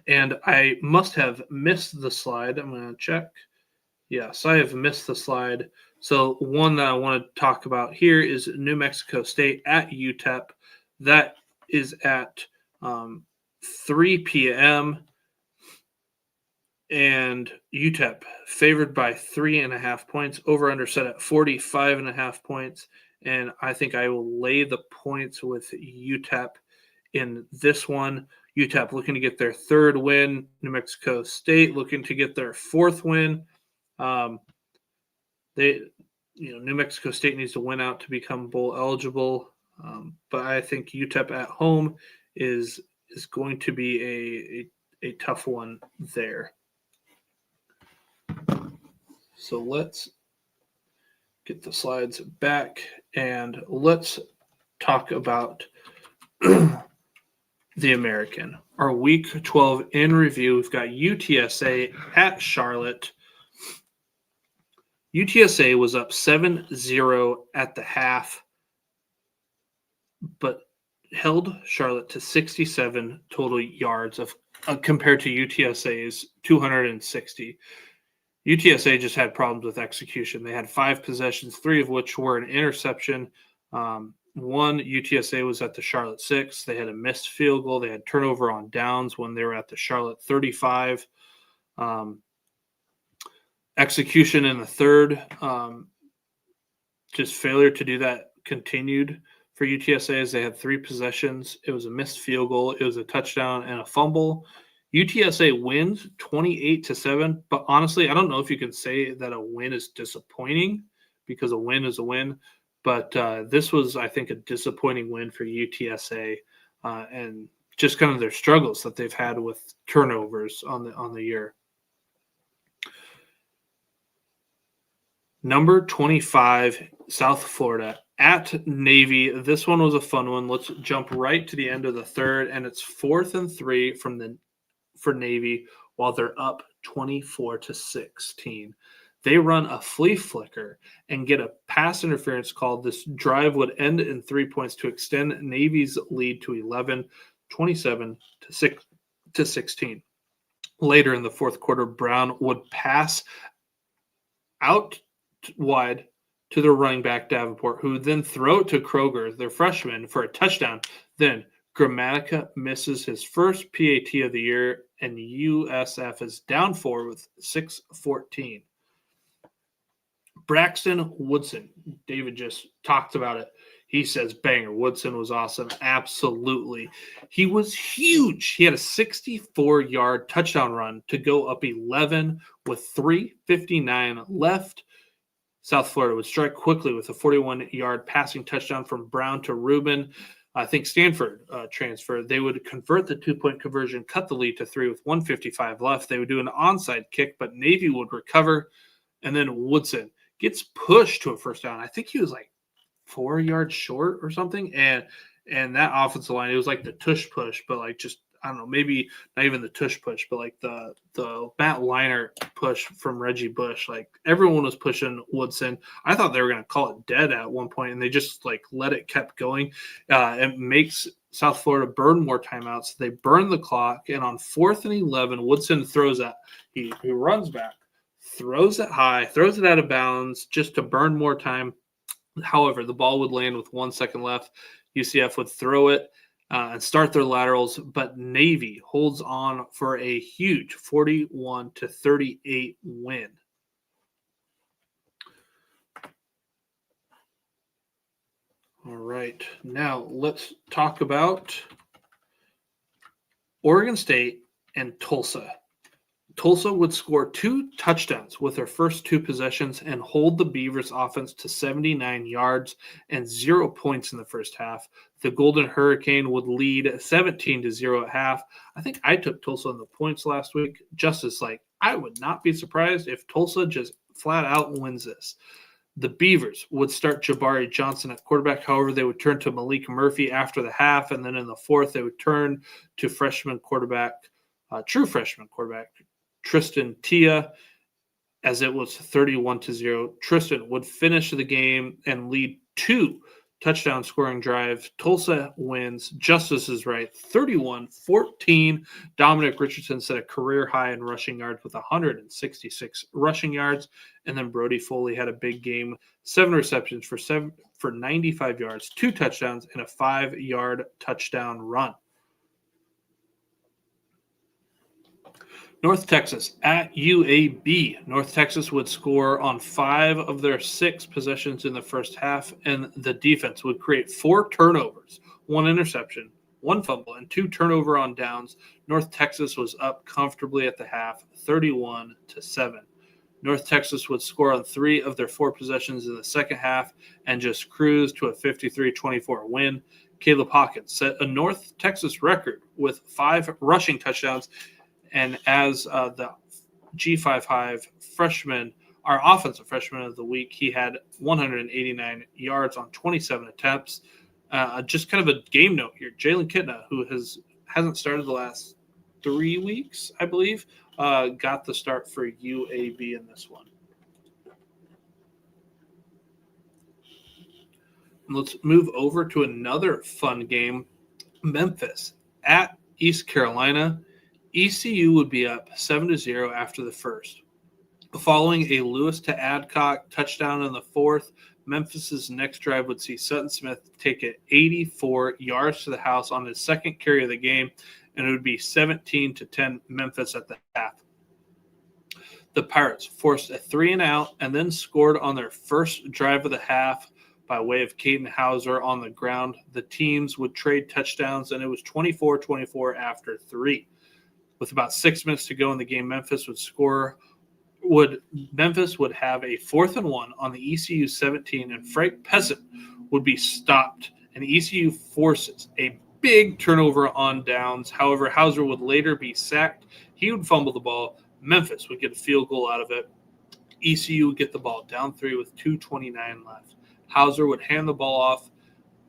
And I must have missed the slide. I'm going to check. Yes, I have missed the slide. So one that I want to talk about here is New Mexico State at UTEP. That is at 3 p.m. And UTEP favored by 3.5 points, over under set at 45.5 points. And I think I will lay the points with UTEP in this one. UTEP looking to get their third win. New Mexico State looking to get their fourth win. New Mexico State needs to win out to become bowl eligible. But I think UTEP at home is going to be a tough one there. So let's get the slides back and let's talk about the American. Our Week 12 in review, we've got UTSA at Charlotte. UTSA was up 7-0 at the half, but held Charlotte to 67 total yards of compared to UTSA's 260. UTSA just had problems with execution. They had 5 possessions, 3 of which were an interception. One, UTSA was at the Charlotte 6. They had a missed field goal. They had turnover on downs when they were at the Charlotte 35. Execution in the third, just failure to do that continued for UTSA as they had 3 possessions. It was a missed field goal. It was a touchdown and a fumble. UTSA wins 28-7, but honestly, I don't know if you can say that a win is disappointing because a win is a win. But this was, I think, a disappointing win for UTSA and just kind of their struggles that they've had with turnovers on the year. Number 25, South Florida at Navy. This one was a fun one. Let's jump right to the end of the third, and it's 4th and 3 for Navy while they're up 24-16. They run a flea flicker and get a pass interference call. This drive would end in 3 points to extend Navy's lead to 11, 27-16. Later in the fourth quarter, Brown would pass out wide to the running back Davenport, who would then throw it to Kroger, their freshman, for a touchdown. Then Gramatica misses his first PAT of the year, and USF is down 4 with 6:14. Braxton Woodson, David just talked about it. He says banger. Woodson was awesome. Absolutely. He was huge. He had a 64-yard touchdown run to go up 11 with 3:59 left. South Florida would strike quickly with a 41-yard passing touchdown from Brown to Rubin. I think Stanford transferred. They would convert the 2-point conversion, cut the lead to 3 with 1:55 left. They would do an onside kick, but Navy would recover. And then Woodson gets pushed to a first down. I think he was like 4 yards short or something. And that offensive line, it was like the tush push, but like just, I don't know, maybe not even the tush push, but like the Matt Leinart push from Reggie Bush. Like everyone was pushing Woodson. I thought they were going to call it dead at one point, and they just like let it kept going. It makes South Florida burn more timeouts. They burn the clock, and on 4th and 11, Woodson throws it. He runs back, throws it high, throws it out of bounds just to burn more time. However, the ball would land with 1 second left. UCF would throw it and start their laterals, but Navy holds on for a huge 41-38 win. All right, now let's talk about Oregon State and Tulsa. Tulsa would score 2 touchdowns with their first 2 possessions and hold the Beavers offense to 79 yards and 0 points in the first half. The Golden Hurricane would lead 17-0 at half. I think I took Tulsa on the points last week. Just as I would not be surprised if Tulsa just flat out wins this. The Beavers would start Jabari Johnson at quarterback. However, they would turn to Malik Murphy after the half, and then in the fourth, they would turn to true freshman quarterback, Tristan Tia, as it was 31-0. Tristan would finish the game and lead 2 touchdown scoring drives. Tulsa wins. Justice is right. 31-14. Dominic Richardson set a career high in rushing yards with 166 rushing yards. And then Brody Foley had a big game. 7 receptions for 95 yards, 2 touchdowns, and a 5-yard touchdown run. North Texas at UAB. North Texas would score on 5 of their 6 possessions in the first half, and the defense would create 4 turnovers, 1 interception, 1 fumble, and 2 turnover on downs. North Texas was up comfortably at the half, 31-7. North Texas would score on 3 of their 4 possessions in the second half and just cruise to a 53-24 win. Caleb Hawkins set a North Texas record with 5 rushing touchdowns. And as the G5 Hive freshman, our offensive freshman of the week, he had 189 yards on 27 attempts. Just kind of a game note here. Jalen Kitna, who hasn't started the last 3 weeks, I believe, got the start for UAB in this one. Let's move over to another fun game. Memphis at East Carolina. ECU would be up 7-0 after the first. Following a Lewis to Adcock touchdown in the fourth, Memphis's next drive would see Sutton Smith take it 84 yards to the house on his second carry of the game, and it would be 17-10 Memphis at the half. The Pirates forced a 3-and-out and then scored on their first drive of the half by way of Caden Hauser on the ground. The teams would trade touchdowns, and it was 24-24 after 3. With about 6 minutes to go in the game, Memphis would have a 4th and 1 on the ECU 17, and Frank Peasant would be stopped, and ECU forces a big turnover on downs. However, Hauser would later be sacked. He would fumble the ball. Memphis would get a field goal out of it. ECU would get the ball down 3 with 2:29 left. Hauser would hand the ball off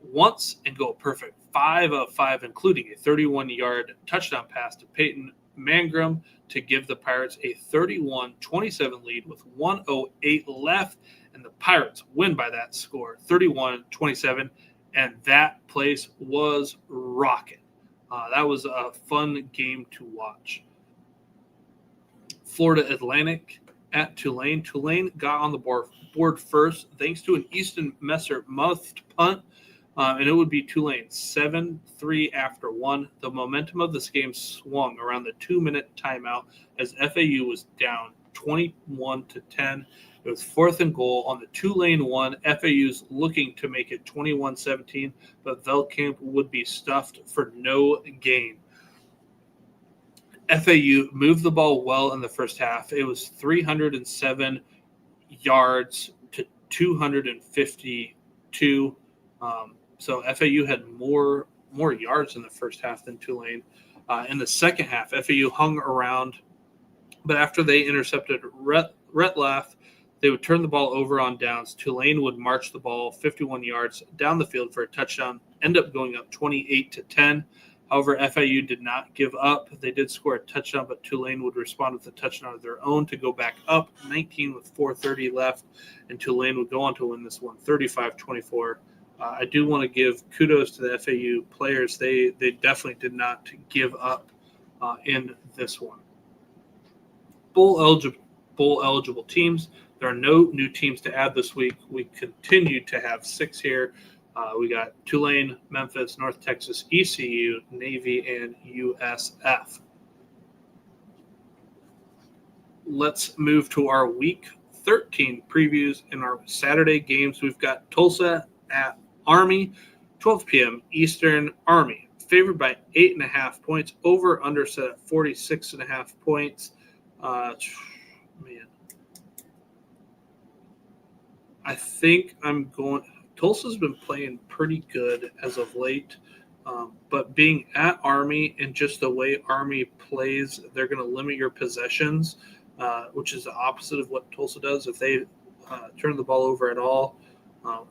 once and go a perfect 5 of 5, including a 31-yard touchdown pass to Peyton Mangrum to give the Pirates a 31-27 lead with 1:08 left, and the Pirates win by that score, 31-27, and that place was rocking. That was a fun game to watch. Florida Atlantic at Tulane. Tulane got on the board first thanks to an Easton Messer muffed punt, and it would be Tulane 7-3 after 1. The momentum of this game swung around the 2-minute timeout as FAU was down 21-10. It was 4th and goal on the Tulane 1. FAU's looking to make it 21-17, but Veldkamp would be stuffed for no gain. FAU moved the ball well in the first half. It was 307 yards to 252. So FAU had more yards in the first half than Tulane. In the second half, FAU hung around, but after they intercepted Retlaff, they would turn the ball over on downs. Tulane would march the ball 51 yards down the field for a touchdown, end up going up 28-10. However, FAU did not give up. They did score a touchdown, but Tulane would respond with a touchdown of their own to go back up 19 with 4:30 left, and Tulane would go on to win this one 35-24. I do want to give kudos to the FAU players. They definitely did not give up in this one. Bowl eligible teams. There are no new teams to add this week. We continue to have 6 here. We got Tulane, Memphis, North Texas, ECU, Navy, and USF. Let's move to our Week 13 previews. In our Saturday games, we've got Tulsa at Army, 12 p.m. Eastern. Army favored by 8.5 points. Over under set at 46.5 points. I think I'm going. Tulsa's been playing pretty good as of late, but being at Army and just the way Army plays, they're going to limit your possessions, which is the opposite of what Tulsa does. If they turn the ball over at all,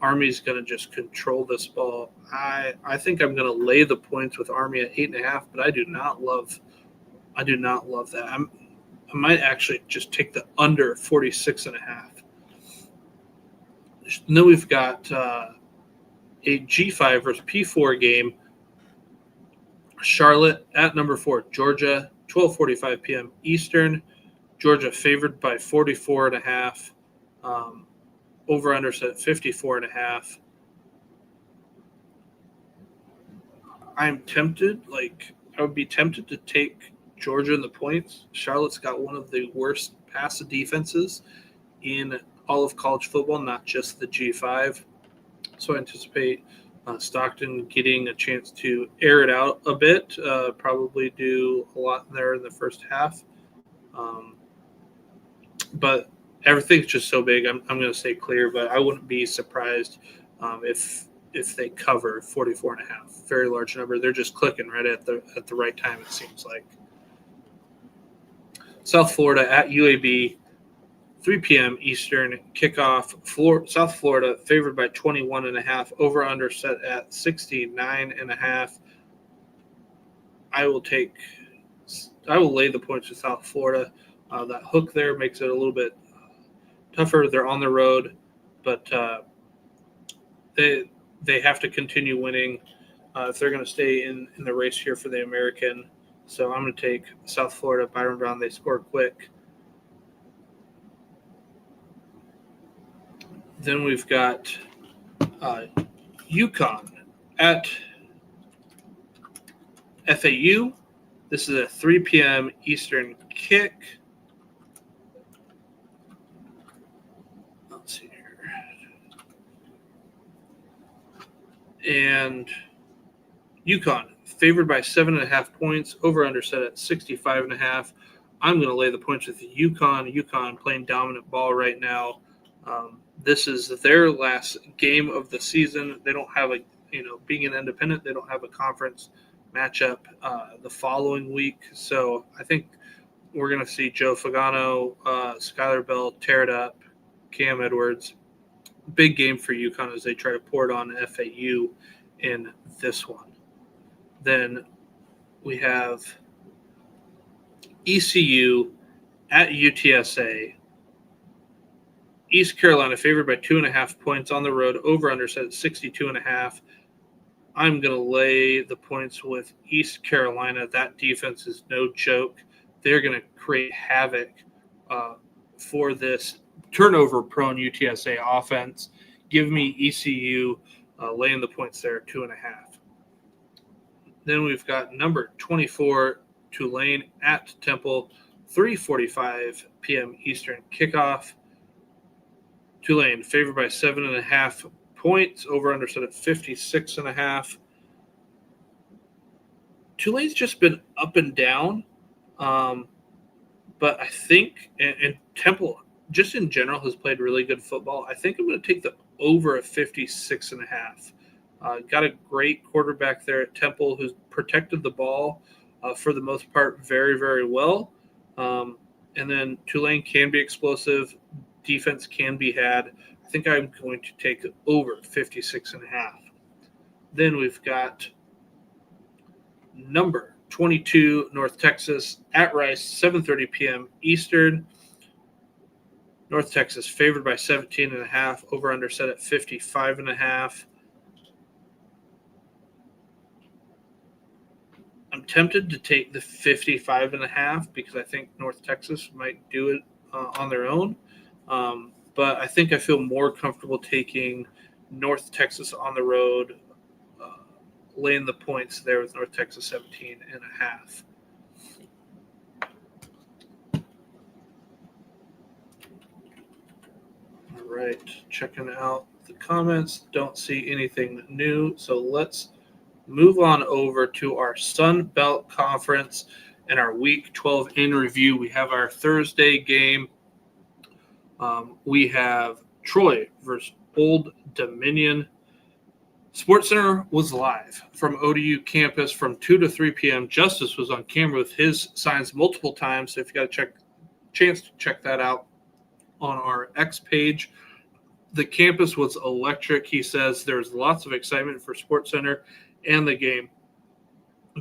Army's going to just control this ball. I think I'm going to lay the points with Army at 8.5, but I do not love that. I might actually just take the under 46.5. And then we've got a G5 versus P4 game. Charlotte at number 4, Georgia, 12:45 p.m. Eastern. Georgia favored by 44.5. Over under set 54.5. I'm tempted, I would be tempted to take Georgia in the points. Charlotte's got one of the worst pass defenses in all of college football, not just the G5. So I anticipate Stockton getting a chance to air it out a bit, probably do a lot there in the first half. But everything's just so big. I'm going to stay clear, but I wouldn't be surprised if they cover 44.5. Very large number. They're just clicking right at the right time, it seems like. South Florida at UAB. 3 p.m. Eastern kickoff. South Florida favored by 21.5. Over under set at 69.5. I will lay the points with South Florida. That hook there makes it a little bit tougher. They're on the road, but they have to continue winning if they're going to stay in the race here for the American. So I'm going to take South Florida. Byron Brown, they score quick. Then we've got UConn at FAU. This is a 3 p.m. Eastern kick. Let's see here. And UConn favored by 7.5 points. Over under set at 65.5. I'm going to lay the points with UConn. UConn playing dominant ball right now. This is their last game of the season. They don't have being an independent, they don't have a conference matchup the following week. So I think we're going to see Joe Fagano, Skylar Bell tear it up, Cam Edwards. Big game for UConn as they try to pour it on FAU in this one. Then we have ECU at UTSA. East Carolina favored by 2.5 points on the road. Over under set at 62.5. I'm going to lay the points with East Carolina. That defense is no joke. They're going to create havoc for this turnover-prone UTSA offense. Give me ECU laying the points there at 2.5. Then we've got number 24, Tulane at Temple, 3:45 p.m. Eastern kickoff. Tulane favored by 7.5 points. Over under set at 56.5. Tulane's just been up and down. But I think, and Temple, just in general, has played really good football. I think I'm going to take the over at 56.5. Got a great quarterback there at Temple who's protected the ball for the most part very, very well. And then Tulane can be explosive. Defense can be had. I think I'm going to take over 56.5. Then we've got number 22, North Texas at Rice, 7:30 p.m. Eastern. North Texas favored by 17.5. Over under set at 55.5. I'm tempted to take the 55.5 because I think North Texas might do it on their own. but I think I feel more comfortable taking North Texas on the road, laying the points there with North Texas 17.5. All right, checking out the comments. Don't see anything new, so let's move on over to our Sun Belt Conference and our Week 12 in review. We have our Thursday game. We have Troy versus Old Dominion. SportsCenter was live from ODU campus from 2 to 3 p.m. Justice was on camera with his signs multiple times, so if you got a chance to check that out on our X page. The campus was electric. He says there's lots of excitement for SportsCenter and the game.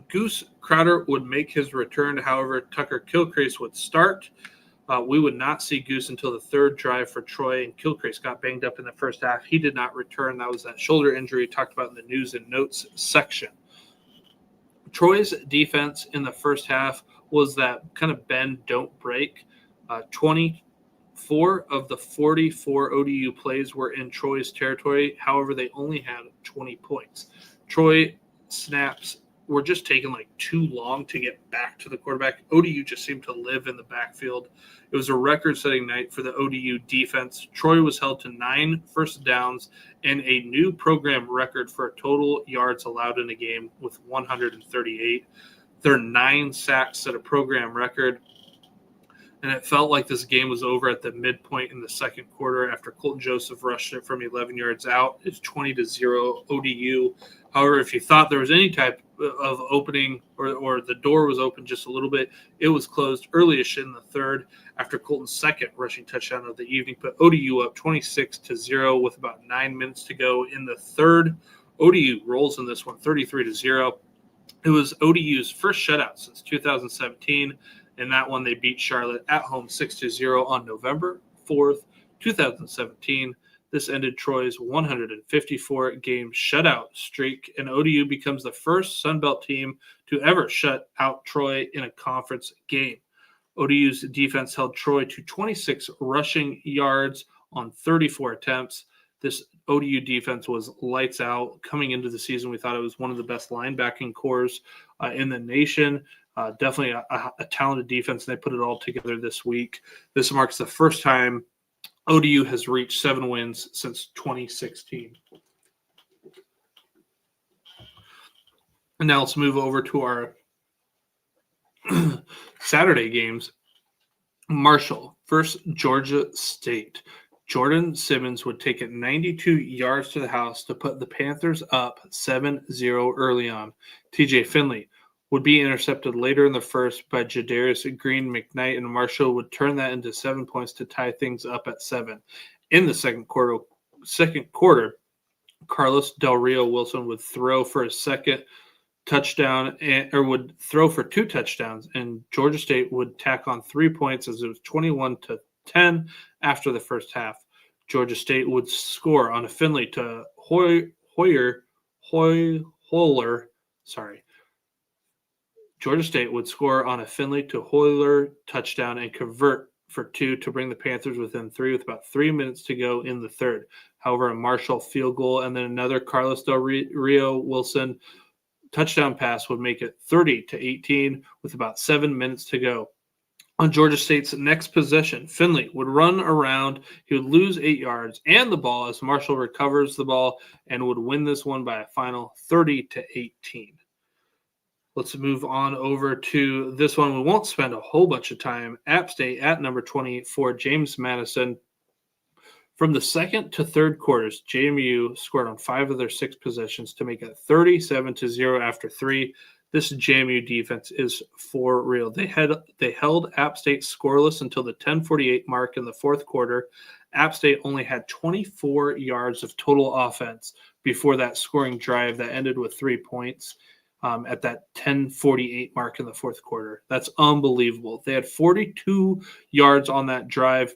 Goose Crowder would make his return. However, Tucker Kilcrease would start. We would not see Goose until the third drive for Troy, and Kilcrease got banged up in the first half. He did not return. That was that shoulder injury talked about in the news and notes section. Troy's defense in the first half was that kind of bend, don't break. 24 of the 44 ODU plays were in Troy's territory. However, they only had 20 points. Troy snaps were just taking like too long to get back to the quarterback. ODU just seemed to live in the backfield. It was a record-setting night for the ODU defense. Troy was held to 9 first downs and a new program record for total yards allowed in a game with 138. Their 9 sacks set a program record. And it felt like this game was over at the midpoint in the second quarter after Colton Joseph rushed it from 11 yards out. It's 20-0 ODU. However, if you thought there was any type of opening or the door was open just a little bit, it was closed early-ish in the third after Colton's second rushing touchdown of the evening put ODU up 26-0 with about 9 minutes to go in the third. ODU rolls in this one 33-0. It was ODU's first shutout since 2017. In that one, they beat Charlotte at home 6-0 on November 4th, 2017. This ended Troy's 154-game shutout streak, and ODU becomes the first Sun Belt team to ever shut out Troy in a conference game. ODU's defense held Troy to 26 rushing yards on 34 attempts. This ODU defense was lights out. Coming into the season, we thought it was one of the best linebacking cores in the nation. Definitely a talented defense, and they put it all together this week. This marks the first time ODU has reached 7 wins since 2016. And now let's move over to our Saturday games. Marshall versus Georgia State. Jordan Simmons would take it 92 yards to the house to put the Panthers up 7-0 early on. TJ Finley would be intercepted later in the first by Jadarius Green McKnight, and Marshall would turn that into 7 points to tie things up at 7. In the second quarter, Carlos Del Rio Wilson would throw for a second touchdown or would throw for 2 touchdowns, and Georgia State would tack on 3 points as it was 21-10 after the first half. Georgia State would score on a Finley to Georgia State would score on a Finley to Hoyler touchdown and convert for 2 to bring the Panthers within 3 with about 3 minutes to go in the third. However, a Marshall field goal and then another Carlos Del Rio Wilson touchdown pass would make it 30-18 with about 7 minutes to go. On Georgia State's next possession, Finley would run around. He would lose 8 yards and the ball as Marshall recovers the ball and would win this one by a final 30-18. Let's move on over to this one. We won't spend a whole bunch of time. App State at number 20 for James Madison. From the second to third quarters, JMU scored on 5 of their 6 possessions to make it 37-0 after 3. This JMU defense is for real. They held App State scoreless until the 10:48 mark in the fourth quarter. App State only had 24 yards of total offense before that scoring drive that ended with 3 points at that 10:48 mark in the fourth quarter. That's unbelievable. They had 42 yards on that drive,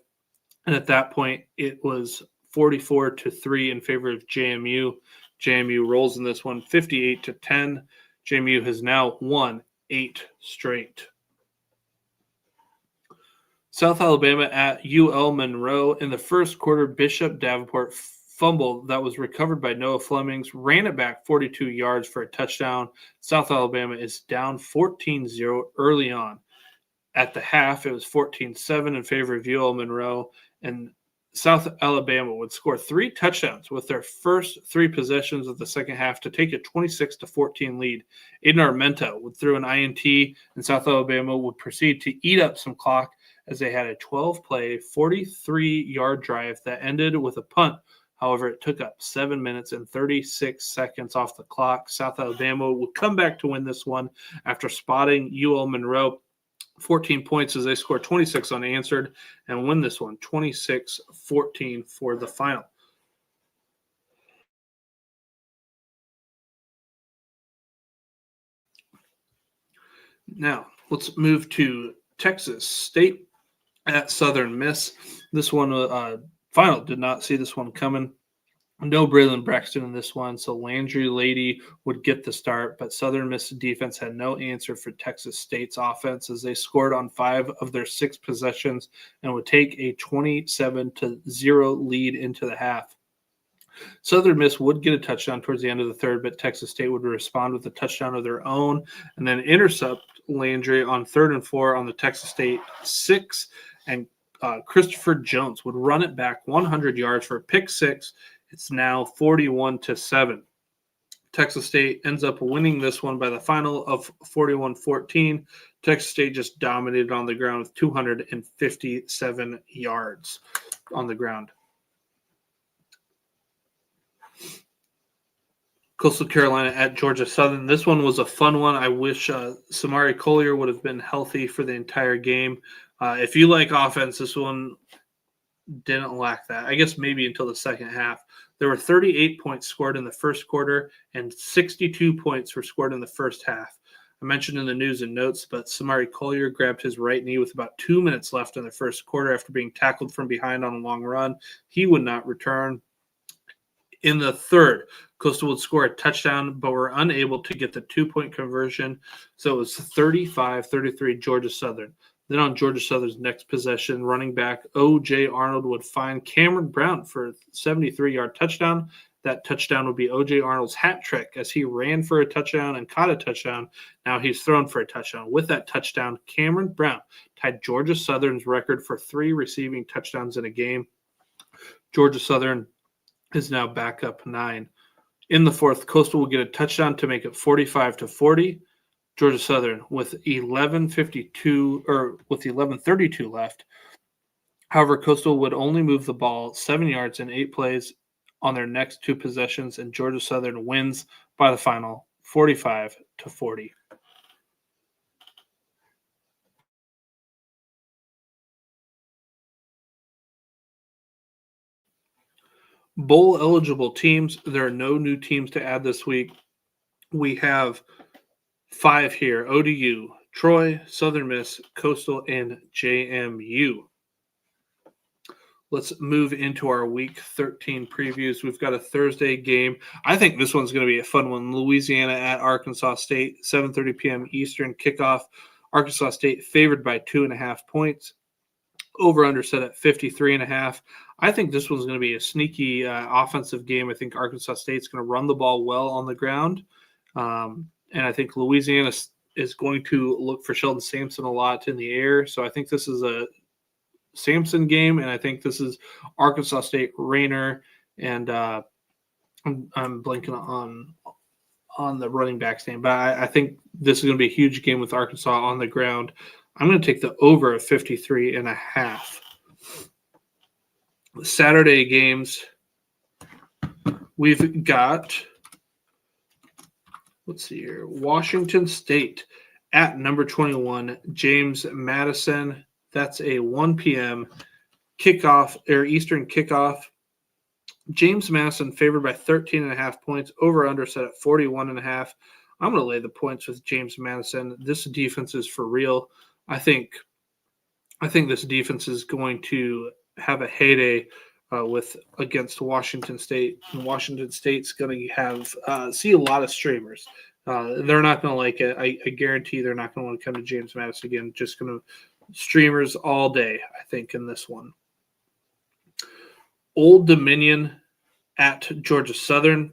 and at that point, it was 44-3 in favor of JMU. JMU rolls in this one 58-10. JMU has now won 8 straight. South Alabama at UL Monroe. In the first quarter, Bishop Davenport fumble that was recovered by Noah Flemings, ran it back 42 yards for a touchdown. South Alabama is down 14-0 early on. At the half, it was 14-7 in favor of UL Monroe, and South Alabama would score 3 touchdowns with their first 3 possessions of the second half to take a 26-14 lead. Aiden Armenta would throw an INT, and South Alabama would proceed to eat up some clock as they had a 12-play, 43-yard drive that ended with a punt. However, it took up 7 minutes and 36 seconds off the clock. South Alabama would come back to win this one after spotting UL Monroe 14 points as they scored 26 unanswered and win this one 26-14 for the final. Now, let's move to Texas State at Southern Miss. This one, final, did not see this one coming. No Braylon Braxton in this one, so Landry Lady would get the start, but Southern Miss defense had no answer for Texas State's offense as they scored on 5 of their 6 possessions and would take a 27-0 lead into the half. Southern Miss would get a touchdown towards the end of the third, but Texas State would respond with a touchdown of their own and then intercept Landry on 3rd and 4 on the Texas State 6, and Christopher Jones would run it back 100 yards for a pick 6. It's now 41-7. Texas State ends up winning this one by the final of 41-14. Texas State just dominated on the ground with 257 yards on the ground. Coastal Carolina at Georgia Southern. This one was a fun one. I wish Samari Collier would have been healthy for the entire game. If you like offense, this one didn't lack that. I guess maybe until the second half. There were 38 points scored in the first quarter and 62 points were scored in the first half. I mentioned in the news and notes, but Samari Collier grabbed his right knee with about 2 minutes left in the first quarter after being tackled from behind on a long run. He would not return. In the third, Coastal would score a touchdown, but were unable to get the 2-point conversion. So it was 35-33 Georgia Southern. Then on Georgia Southern's next possession, running back O.J. Arnold would find Cameron Brown for a 73-yard touchdown. That touchdown would be O.J. Arnold's hat trick as he ran for a touchdown and caught a touchdown. Now he's thrown for a touchdown. With that touchdown, Cameron Brown tied Georgia Southern's record for 3 receiving touchdowns in a game. Georgia Southern is now back up 9. In the fourth, Coastal will get a touchdown to make it 45-40. Georgia Southern with 11:32 left. However, Coastal would only move the ball 7 yards in 8 plays on their next 2 possessions, and Georgia Southern wins by the final 45-40. Bowl eligible teams. There are no new teams to add this week. We have 5 here: ODU, Troy, Southern Miss, Coastal, and JMU. Let's move into our Week 13 previews. We've got a Thursday game. I think this one's going to be a fun one. Louisiana at Arkansas State, 7:30 p.m. Eastern kickoff. Arkansas State favored by 2.5 points. Over-under set at 53.5. I think this one's going to be a sneaky offensive game. I think Arkansas State's going to run the ball well on the ground. And I think Louisiana is going to look for Sheldon Sampson a lot in the air. So I think this is a Sampson game, and I think this is Arkansas State Rayner, and I'm blanking on the running back's name. But I think this is going to be a huge game with Arkansas on the ground. I'm going to take the over of 53.5. Saturday games, we've got, let's see here, Washington State at number 21, James Madison. That's a 1 p.m. kickoff, or Eastern kickoff. James Madison favored by 13.5 points, over under set at 41.5. I'm going to lay the points with James Madison. This defense is for real. I think this defense is going to have a heyday against Washington State. And Washington State's going to have see a lot of streamers. They're not going to like it. I guarantee they're not going to want to come to James Madison again. Just going to streamers all day, I think, in this one. Old Dominion at Georgia Southern.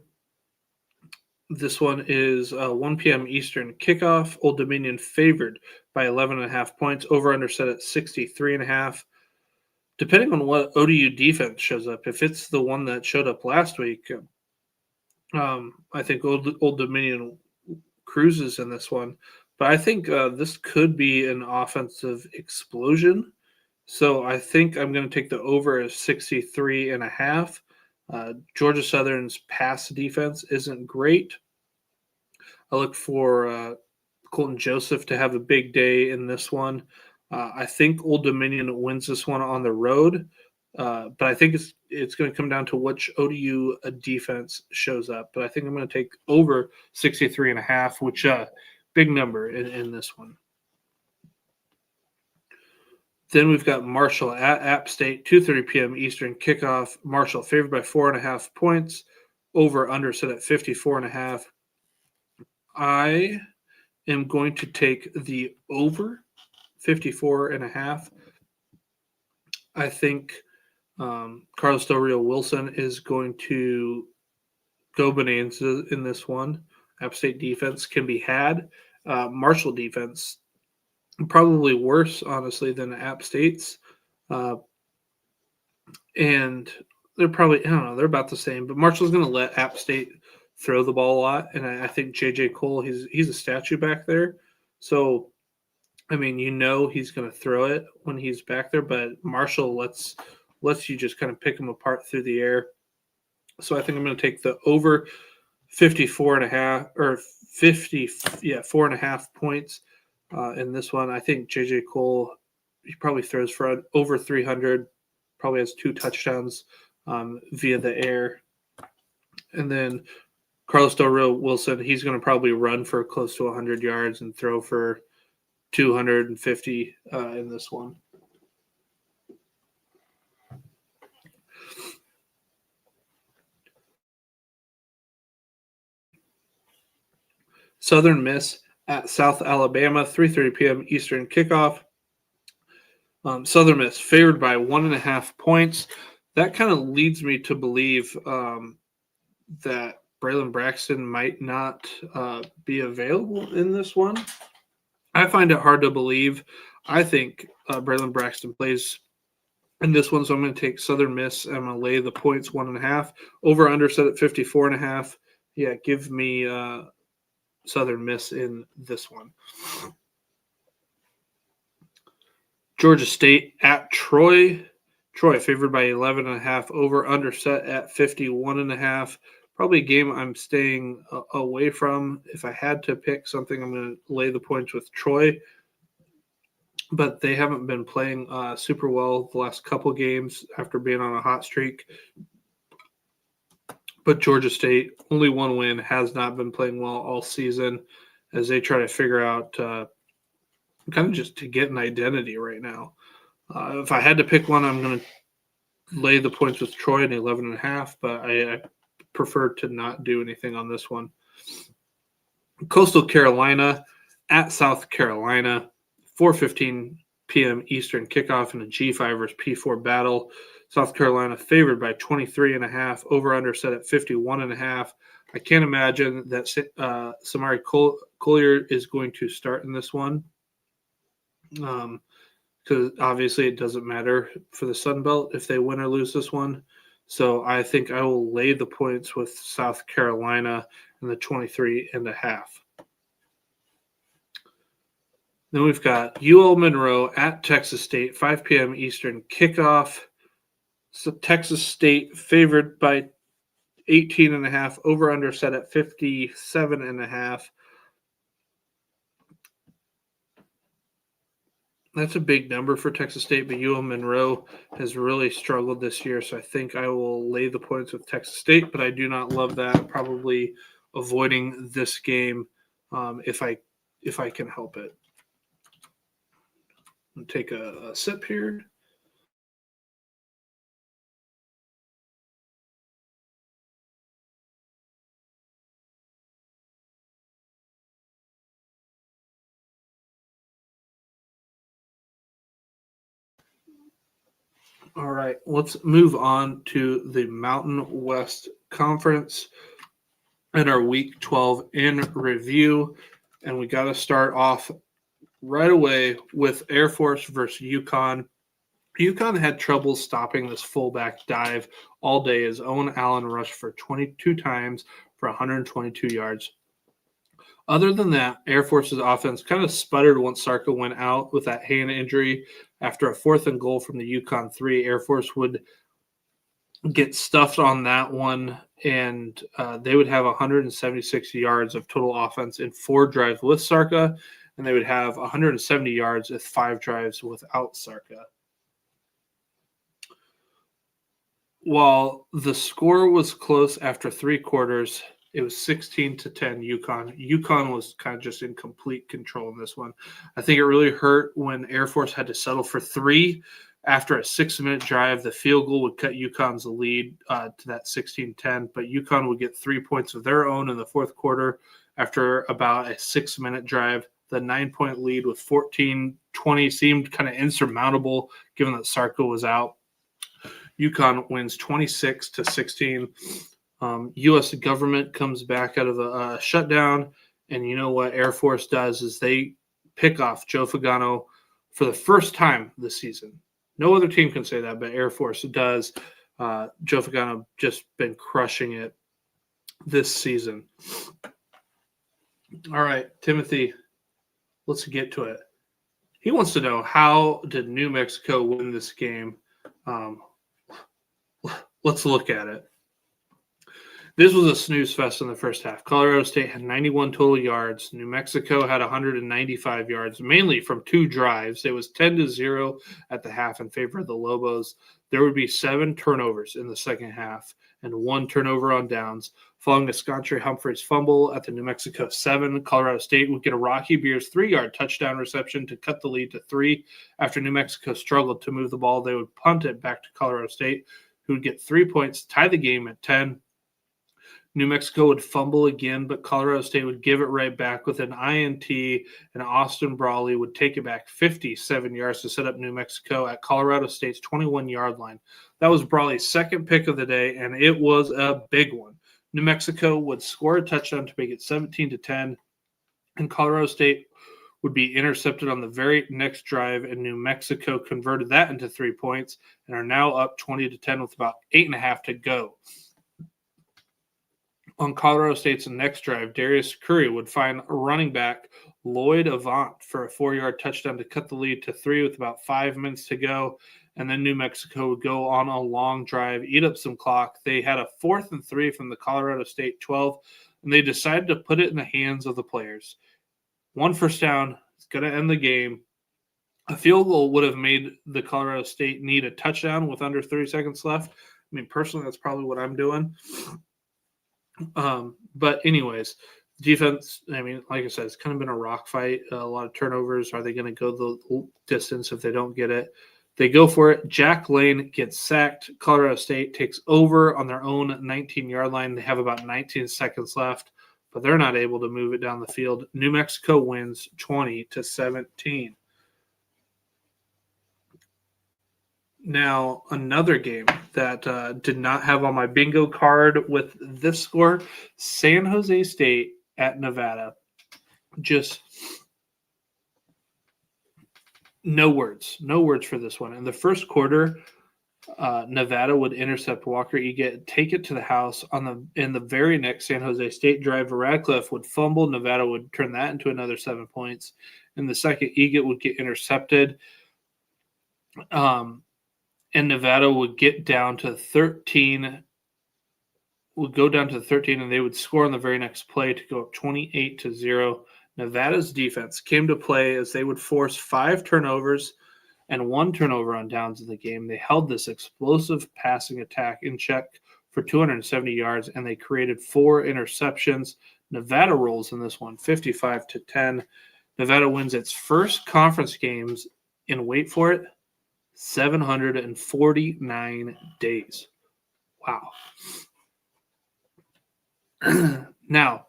This one is 1 p.m. Eastern kickoff. Old Dominion favored by 11.5 points. Over-under set at 63.5. Depending on what ODU defense shows up, if it's the one that showed up last week, I think Old Dominion cruises in this one. But I think this could be an offensive explosion. So I think I'm going to take the over as 63.5. Georgia Southern's pass defense isn't great. I look for Colton Joseph to have a big day in this one. I think Old Dominion wins this one on the road, but I think it's going to come down to which ODU defense shows up. But I think I'm going to take over 63.5, which big number in this one. Then we've got Marshall at App State, 2:30 p.m. Eastern kickoff. Marshall favored by 4.5 points. Over under set at 54.5. I am going to take the over 54.5. I think Carlos Del Rio Wilson is going to go bonanza in this one. App State defense can be had. Marshall defense probably worse, honestly, than App State's. And they're probably, I don't know, they're about the same. But Marshall's going to let App State throw the ball a lot. And I think J.J. Cole, he's a statue back there. So, I mean, he's going to throw it when he's back there. But Marshall lets you just kind of pick him apart through the air. So I think I'm going to take the over 54.5 or 4.5 points. In this one, I think J.J. Cole, he probably throws for over 300, probably has 2 touchdowns via the air. And then Carlos Del Rio Wilson, he's going to probably run for close to 100 yards and throw for 250 in this one. Southern Miss at South Alabama, 3:30 p.m. Eastern kickoff. Southern Miss favored by 1.5 points. That kind of leads me to believe that Braylon Braxton might not be available in this one. I find it hard to believe. I think Braylon Braxton plays in this one, so I'm going to take Southern Miss. I'm going to lay the points 1.5. Over under set at 54.5. Yeah, give me Southern Miss in this one. Georgia State at Troy. Troy favored by 11.5. Over under set at 51.5. Probably a game I'm staying away from. If I had to pick something, I'm going to lay the points with Troy. But they haven't been playing super well the last couple games after being on a hot streak. But Georgia State, only one win, has not been playing well all season as they try to figure out kind of just to get an identity right now. If I had to pick one, I'm going to lay the points with Troy at 11.5, but I prefer to not do anything on this one. Coastal Carolina at South Carolina, 4:15 p.m. Eastern kickoff in a G5 versus P4 battle. South Carolina favored by 23.5. Over under set at 51.5. I can't imagine that Samari Collier is going to start in this one. Because obviously it doesn't matter for the Sun Belt if they win or lose this one. So I think I will lay the points with South Carolina in the 23.5. Then we've got UL Monroe at Texas State, 5 p.m. Eastern kickoff. So Texas State favored by 18.5. Over under set at 57.5. That's a big number for Texas State, but UL Monroe has really struggled this year, so I think I will lay the points with Texas State, but I do not love that. Probably avoiding this game if I can help it. I'll take a sip here. All right, let's move on to the Mountain West Conference and our Week 12 in review. And we got to start off right away with Air Force versus UConn. UConn had trouble stopping this fullback dive all day as Owen Allen rushed for 22 times for 122 yards. Other than that, Air Force's offense kind of sputtered once Sarka went out with that hand injury. After a 4th and goal from the UConn 3, Air Force would get stuffed on that one, and they would have 176 yards of total offense in 4 drives with Sarka, and they would have 170 yards with 5 drives without Sarka. While the score was close after 3 quarters, it was 16-10 UConn. UConn was kind of just in complete control in this one. I think it really hurt when Air Force had to settle for 3 after a 6-minute drive. The field goal would cut UConn's lead to that 16-10, but UConn would get 3 points of their own in the 4th quarter after about a 6-minute drive. The 9-point lead with 14-20 seemed kind of insurmountable given that Sarko was out. UConn wins 26-16. U.S. government comes back out of a shutdown, and you know what Air Force does is they pick off Joe Fagano for the first time this season. No other team can say that, but Air Force does. Joe Fagano just been crushing it this season. All right, Timothy, let's get to it. He wants to know, how did New Mexico win this game? Let's look at it. This was a snooze fest in the first half. Colorado State had 91 total yards. New Mexico had 195 yards, mainly from 2 drives. It was 10-0 at the half in favor of the Lobos. There would be 7 turnovers in the second half and 1 turnover on downs. Following a Scontre Humphreys fumble at the New Mexico 7, Colorado State would get a Rocky Beers 3-yard touchdown reception to cut the lead to 3. After New Mexico struggled to move the ball, they would punt it back to Colorado State, who would get 3 points, tie the game at 10. New Mexico would fumble again, but Colorado State would give it right back with an INT, and Austin Brawley would take it back 57 yards to set up New Mexico at Colorado State's 21-yard line. That was Brawley's second pick of the day, and it was a big one. New Mexico would score a touchdown to make it 17-10, and Colorado State would be intercepted on the very next drive, and New Mexico converted that into 3 points and are now up 20-10 with about 8.5 to go. On Colorado State's next drive, Darius Curry would find running back Lloyd Avant for a 4-yard touchdown to cut the lead to 3 with about 5 minutes to go. And then New Mexico would go on a long drive, eat up some clock. They had a 4th and 3 from the Colorado State 12, and they decided to put it in the hands of the players. 1 first down is going to end the game. A field goal would have made the Colorado State need a touchdown with under 30 seconds left. I mean, personally, that's probably what I'm doing. But anyways, defense, I mean, like I said, it's kind of been a rock fight. A lot of turnovers. Are they going to go the distance if they don't get it? They go for it. Jack Lane gets sacked. Colorado State takes over on their own 19-yard line. They have about 19 seconds left, but they're not able to move it down the field. New Mexico wins 20-17. Now, another game that did not have on my bingo card with this score, San Jose State at Nevada. Just no words for this one. In the first quarter, Nevada would intercept Walker Eget, take it to the house. In the very next San Jose State drive, Radcliffe would fumble. Nevada would turn that into another 7 points. In the second, Eget would get intercepted. And Nevada would get down to 13, would go down to 13, and they would score on the very next play to go up 28-0. Nevada's defense came to play as they would force 5 turnovers and 1 turnover on downs in the game. They held this explosive passing attack in check for 270 yards, and they created 4 interceptions. Nevada rolls in this one, 55-10. Nevada wins its first conference games in, wait for it, 749 days. Wow. Now,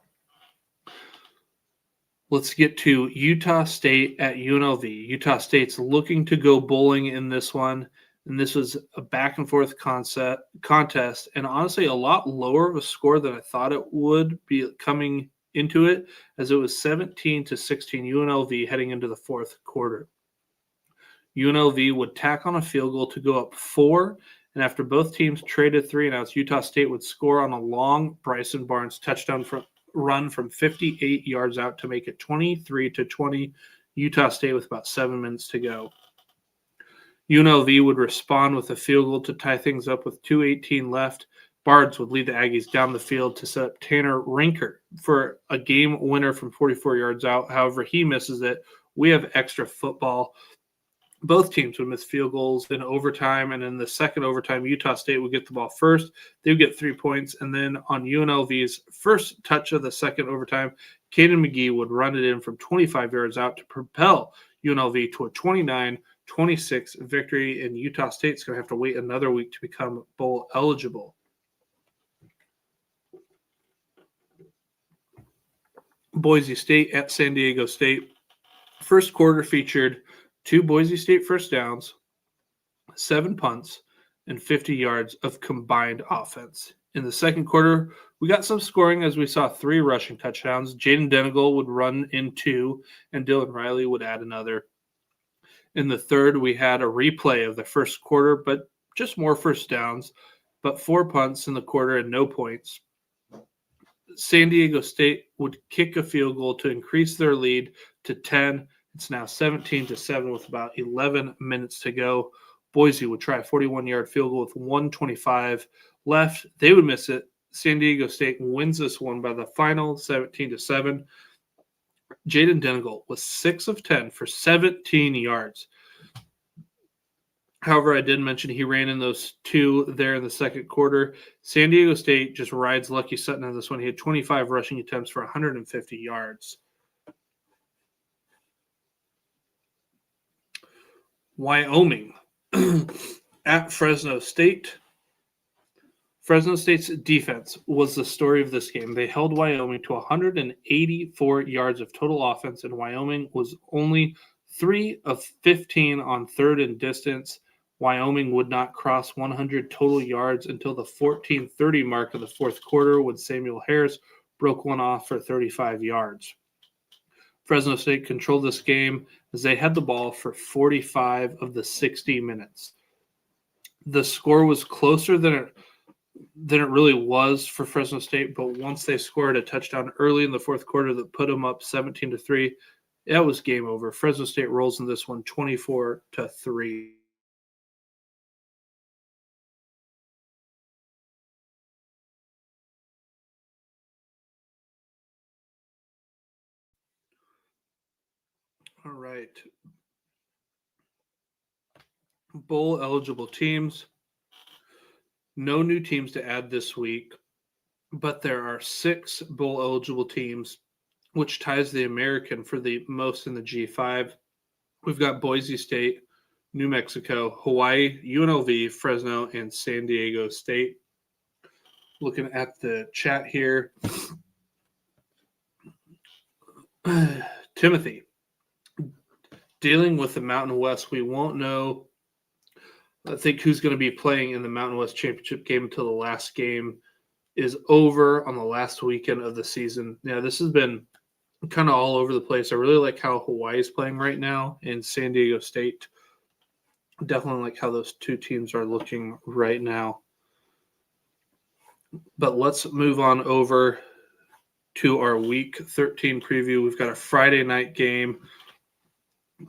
let's get to Utah State at UNLV. Utah State's looking to go bowling in this one. And this was a back-and-forth contest, and honestly a lot lower of a score than I thought it would be coming into it, as it was 17-16 UNLV heading into the fourth quarter. UNLV would tack on a field goal to go up 4, and after both teams traded 3-and-outs, Utah State would score on a long Bryson Barnes touchdown run from 58 yards out to make it 23-20 Utah State with about 7 minutes to go. UNLV would respond with a field goal to tie things up with 2:18 left. Barnes would lead the Aggies down the field to set up Tanner Rinker for a game winner from 44 yards out. However, he misses it. We have extra football. Both teams would miss field goals in overtime, and in the second overtime, Utah State would get the ball first. They would get 3 points, and then on UNLV's first touch of the second overtime, Caden McGee would run it in from 25 yards out to propel UNLV to a 29-26 victory, and Utah State's going to have to wait another week to become bowl eligible. Boise State at San Diego State. First quarter featured 2 Boise State first downs, 7 punts, and 50 yards of combined offense. In the second quarter, we got some scoring as we saw 3 rushing touchdowns. Jaden Denegal would run in 2, and Dylan Riley would add another. In the third, we had a replay of the first quarter, but just more first downs, but 4 punts in the quarter and no points. San Diego State would kick a field goal to increase their lead to 10. It's now 17-7 with about 11 minutes to go. Boise would try a 41-yard field goal with 1:25 left. They would miss it. San Diego State wins this one by the final 17-7. Jaden Denegal was 6 of 10 for 17 yards. However, I did mention he ran in those 2 there in the second quarter. San Diego State just rides Lucky Sutton on this one. He had 25 rushing attempts for 150 yards. Wyoming at Fresno State. Fresno State's defense was the story of this game. They held Wyoming to 184 yards of total offense, and Wyoming was only 3 of 15 on third and distance. Wyoming would not cross 100 total yards until the 14:30 mark of the fourth quarter, when Samuel Harris broke one off for 35 yards. Fresno State controlled this game as they had the ball for 45 of the 60 minutes. The score was closer than it really was for Fresno State, but once they scored a touchdown early in the fourth quarter that put them up 17-3, that was game over. Fresno State rolls in this one 24-3. All right. Bowl eligible teams. No new teams to add this week, but there are 6 bowl eligible teams, which ties the American for the most in the G5. We've got Boise State, New Mexico, Hawaii, UNLV, Fresno, and San Diego State. Looking at the chat here. Timothy, dealing with the Mountain West, we won't know, I think, who's going to be playing in the Mountain West Championship game until the last game is over on the last weekend of the season. Now, this has been kind of all over the place. I really like how Hawaii is playing right now, and San Diego State. Definitely like how those 2 teams are looking right now. But let's move on over to our Week 13 preview. We've got a Friday night game.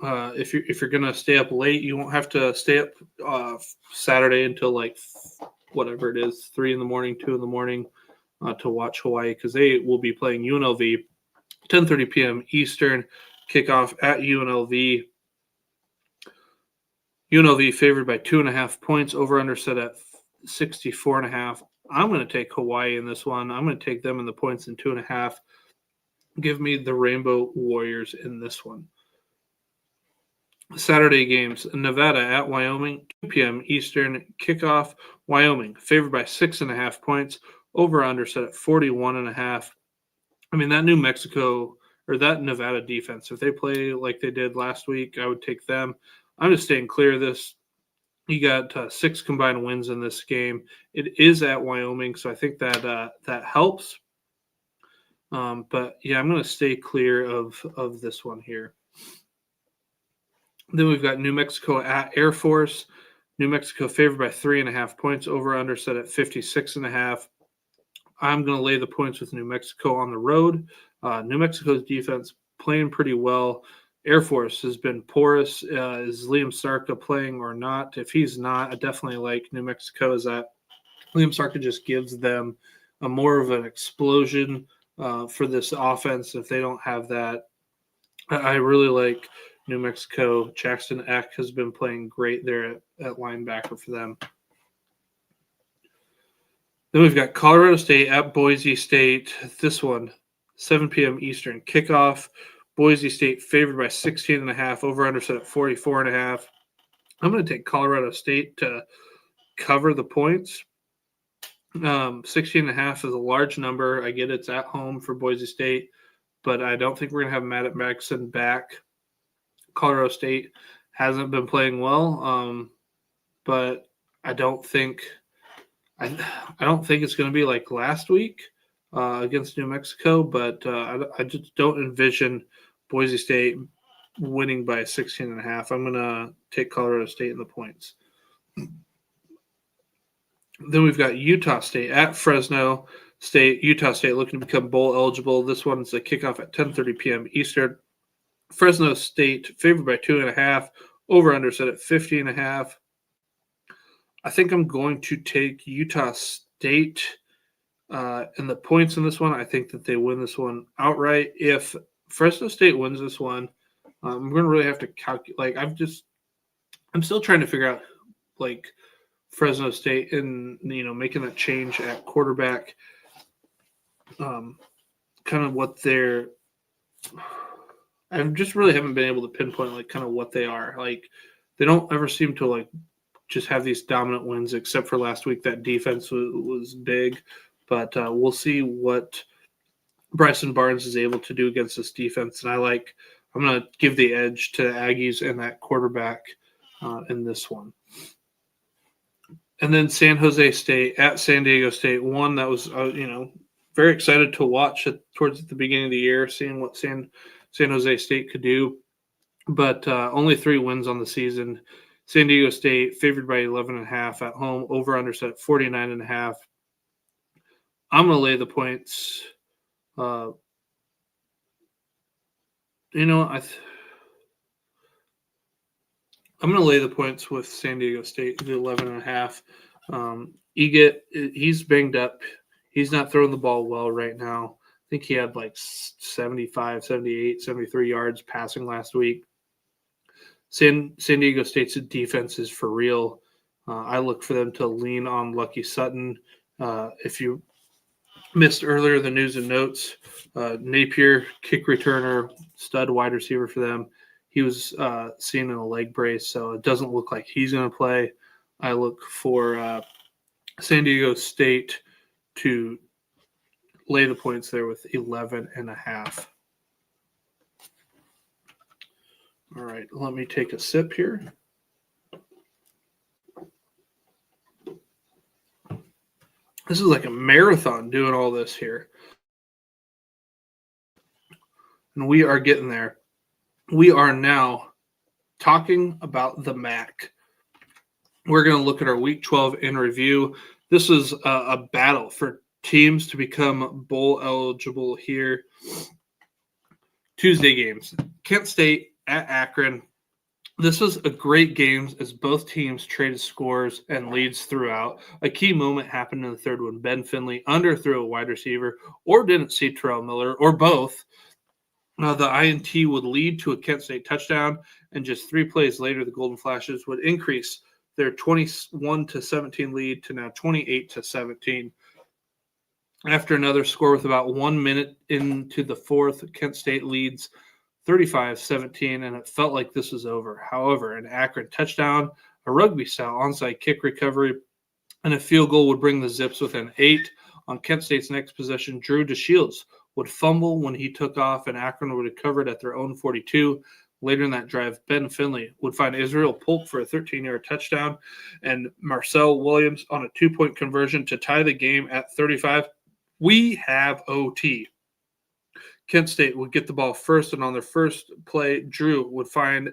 If you're gonna stay up late, you won't have to stay up Saturday until like whatever it is, 3 in the morning, 2 in the morning, to watch Hawaii, because they will be playing UNLV 10:30 p.m. Eastern. Kickoff at UNLV. UNLV favored by 2.5 points. Over under set at 64.5. I'm going to take Hawaii in this one. I'm going to take them in the points in 2.5. Give me the Rainbow Warriors in this one. Saturday games, Nevada at Wyoming, 2 p.m. Eastern. Kickoff, Wyoming, favored by 6.5 points. Over under set at 41.5. I mean, that New Mexico or that Nevada defense, if they play like they did last week, I would take them. I'm just staying clear of this. You got 6 combined wins in this game. It is at Wyoming, so I think that that helps. But yeah, I'm going to stay clear of this one here. Then we've got New Mexico at Air Force. New Mexico favored by 3.5 points. Over under set at 56.5. I'm going to lay the points with New Mexico on the road. New Mexico's defense playing pretty well. Air Force has been porous. Is Liam Sarka playing or not? If he's not, I definitely like New Mexico. Is that Liam Sarka just gives them a more of an explosion for this offense. If they don't have that, I really like New Mexico. Jackson Eck has been playing great there at linebacker for them. Then we've got Colorado State at Boise State. This one, 7 p.m. Eastern kickoff. Boise State favored by 16.5. Over under set at 44.5. I'm going to take Colorado State to cover the points. 16.5 is a large number. I get it's at home for Boise State, but I don't think we're going to have MACtion back. Colorado State hasn't been playing well, but I don't think it's going to be like last week against New Mexico. But I just don't envision Boise State winning by 16.5. I'm going to take Colorado State in the points. Then we've got Utah State at Fresno State. Utah State looking to become bowl eligible. This one's a kickoff at 10:30 p.m. Eastern. Fresno State favored by 2.5. Over under set at 50.5. I think I'm going to take Utah State and the points in this one. I think that they win this one outright. If Fresno State wins this one, I'm going to really have to calculate. I'm still trying to figure out like Fresno State and making that change at quarterback. Kind of what they're. I just really haven't been able to pinpoint like kind of what they are. Like they don't ever seem to like just have these dominant wins, except for last week. That defense was big, but we'll see what Bryson Barnes is able to do against this defense. And I'm going to give the edge to the Aggies and that quarterback in this one. And then San Jose State at San Diego State, one that was very excited to watch towards the beginning of the year, seeing what San Jose State could do, but only 3 wins on the season. San Diego State favored by 11.5 at home. Over under set 49.5. I'm going to lay the points. I'm going to lay the points with San Diego State to 11.5. He's banged up. He's not throwing the ball well right now. I think he had like 75, 78, 73 yards passing last week. San Diego State's defense is for real. I look for them to lean on Lucky Sutton. If you missed earlier the news and notes, Napier, kick returner, stud wide receiver for them. He was seen in a leg brace, so it doesn't look like he's going to play. I look for San Diego State to lay the points there with 11.5. All right, let me take a sip here. This is like a marathon doing all this here. And we are getting there. We are now talking about the MAC. We're going to look at our Week 12 in review. This is a battle for teams to become bowl eligible here. Tuesday games. Kent State at Akron. This was a great game as both teams traded scores and leads throughout. A key moment happened in the third when Ben Finley underthrew a wide receiver or didn't see Terrell Miller or both. The INT would lead to a Kent State touchdown, and just 3 plays later, the Golden Flashes would increase their 21-17 lead to now 28-17. After another score with about 1 minute into the fourth, Kent State leads 35-17, and it felt like this was over. However, an Akron touchdown, a rugby-style onside kick recovery, and a field goal would bring the Zips within 8. On Kent State's next possession, Drew DeShields would fumble when he took off, and Akron would recover it at their own 42. Later in that drive, Ben Finley would find Israel Polk for a 13-yard touchdown and Marcel Williams on a 2-point conversion to tie the game at 35. We have OT. Kent State would get the ball first, and on their first play, Drew would find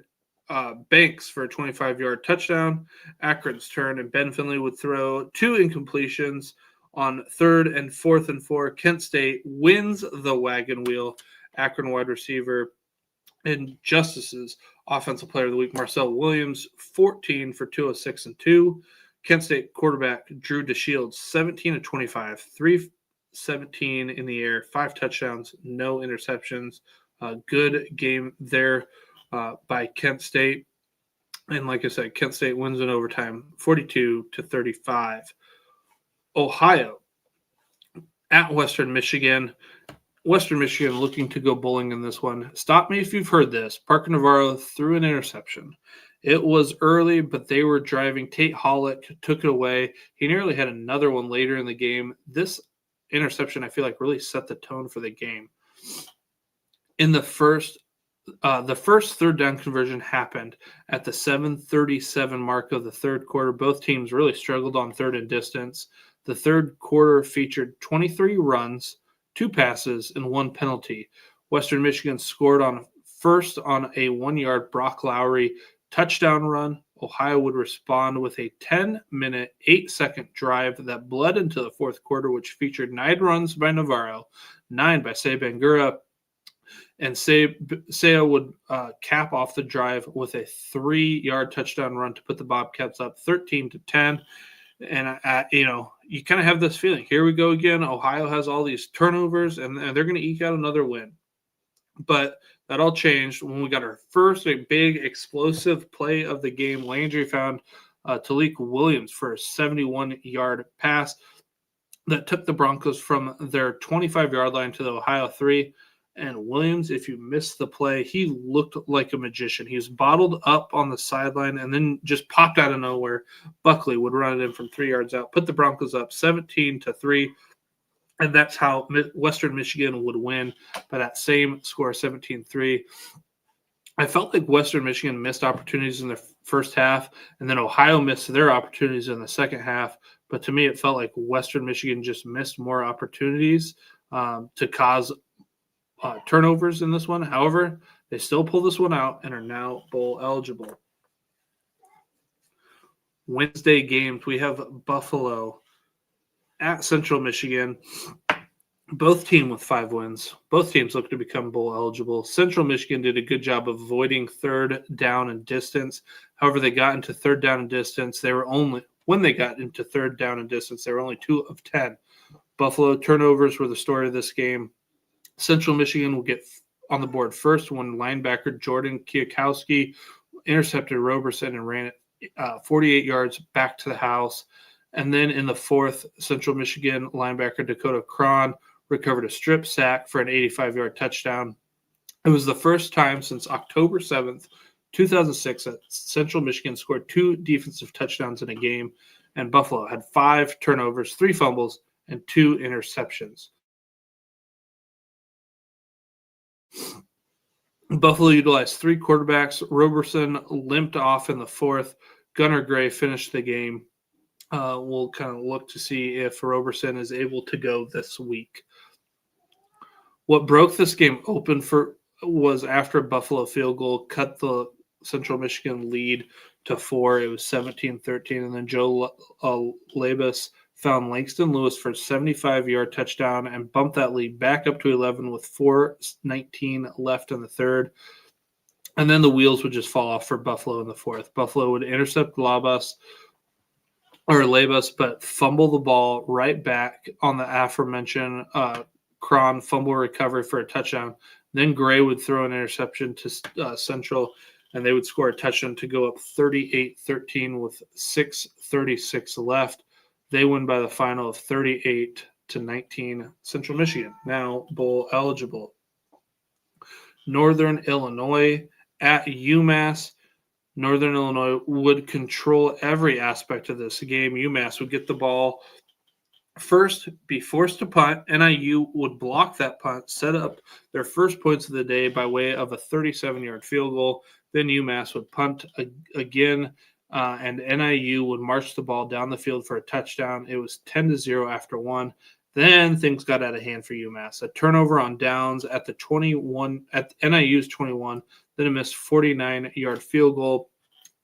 Banks for a 25-yard touchdown. Akron's turn, and Ben Finley would throw 2 incompletions on 3rd and 4th and 4. Kent State wins the wagon wheel. Akron wide receiver and Justice's offensive player of the week, Marcel Williams, 14 for 206 and 2. Kent State quarterback Drew DeShields, 17 of 25, 317 in the air, 5 touchdowns, no interceptions. Good game there by Kent State. And like I said, Kent State wins in overtime, 42-35. Ohio at Western Michigan. Western Michigan looking to go bowling in this one. Stop me if you've heard this. Parker Navarro threw an interception. It was early, but they were driving. Tate Hollick took it away. He nearly had another one later in the game. This interception, I feel like, really set the tone for the game. In the first 3rd down conversion happened at the 7:37 mark of the 3rd quarter. Both teams really struggled on 3rd and distance. The 3rd quarter featured 23 runs, 2 passes, and 1 penalty. Western Michigan scored on first on a 1-yard Brock Lowry touchdown run. Ohio would respond with a 10-minute, 8-second drive that bled into the 4th quarter, which featured 9 runs by Navarro, 9 by Say Bangura, and Saya would cap off the drive with a 3-yard touchdown run to put the Bobcats up 13-10. And, you kind of have this feeling. Here we go again. Ohio has all these turnovers, and they're going to eke out another win. But that all changed when we got our first big explosive play of the game. Landry found Talik Williams for a 71-yard pass that took the Broncos from their 25-yard line to the Ohio 3. And Williams, if you missed the play, he looked like a magician. He was bottled up on the sideline and then just popped out of nowhere. Buckley would run it in from 3 yards out, put the Broncos up 17-3. And that's how Western Michigan would win by that same score, 17-3. I felt like Western Michigan missed opportunities in the first half, and then Ohio missed their opportunities in the second half. But to me, it felt like Western Michigan just missed more opportunities to cause turnovers in this one. However, they still pull this one out and are now bowl eligible. Wednesday games, we have Buffalo at Central Michigan. Both teams with 5 wins. Both teams look to become bowl eligible. Central Michigan did a good job of avoiding 3rd down and distance. However, they got into 3rd down and distance. When they got into 3rd down and distance, they were only 2 of 10. Buffalo turnovers were the story of this game. Central Michigan will get on the board first when linebacker Jordan Kwiatkowski intercepted Roberson and ran it 48 yards back to the house. And then in the 4th, Central Michigan linebacker Dakota Cron recovered a strip sack for an 85-yard touchdown. It was the first time since October 7th, 2006 that Central Michigan scored 2 defensive touchdowns in a game, and Buffalo had 5 turnovers, 3 fumbles, and 2 interceptions. Buffalo utilized 3 quarterbacks. Roberson limped off in the 4th. Gunnar Gray finished the game. We'll kind of look to see if Roberson is able to go this week. What broke this game open was after a Buffalo field goal cut the Central Michigan lead to 4. It was 17-13, and then Joe Labus found Langston Lewis for a 75-yard touchdown and bumped that lead back up to 11 with 4:19 left in the 3rd. And then the wheels would just fall off for Buffalo in the 4th. Buffalo would intercept Labus, but fumble the ball right back on the aforementioned Cron fumble recovery for a touchdown. Then Gray would throw an interception to Central, and they would score a touchdown to go up 38-13 with 6:36 left. They win by the final of 38-19. Central Michigan now bowl eligible. Northern Illinois at UMass. Northern Illinois would control every aspect of this game. UMass would get the ball first be forced to punt. NIU would block that punt, set up their first points of the day by way of a 37-yard field goal. Then UMass would punt again, and NIU would march the ball down the field for a touchdown. It was 10-0 after one. Then things got out of hand for UMass. A turnover on downs at the 21, at NIU's 21, then a missed 49-yard field goal.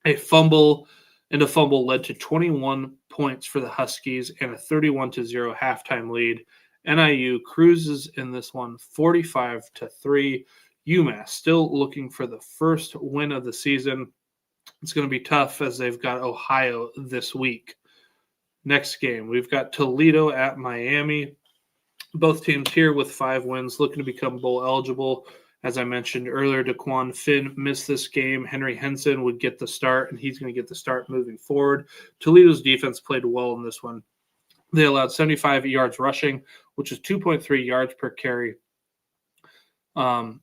A fumble led to 21 points for the Huskies and a 31-0 halftime lead. NIU cruises in this one 45-3. UMass still looking for the first win of the season. It's going to be tough as they've got Ohio this week. Next game, we've got Toledo at Miami. Both teams here with 5 wins, looking to become bowl eligible. As I mentioned earlier, Daquan Finn missed this game. Henry Henson would get the start, and he's going to get the start moving forward. Toledo's defense played well in this one. They allowed 75 yards rushing, which is 2.3 yards per carry. They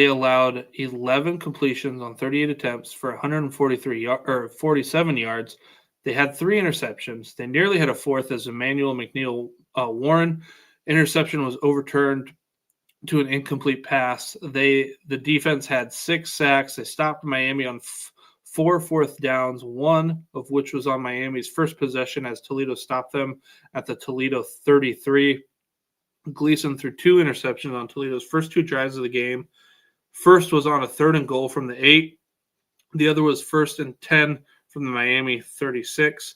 allowed 11 completions on 38 attempts for 47 yards. They had 3 interceptions. They nearly had a fourth as Emmanuel McNeil Warren. Interception was overturned to an incomplete pass. The defense had 6 sacks. They stopped Miami on 4 fourth downs, one of which was on Miami's first possession as Toledo stopped them at the Toledo 33. Gleason threw 2 interceptions on Toledo's first 2 drives of the game. First was on a 3rd and goal from the 8. The other was 1st and 10 from the Miami 36.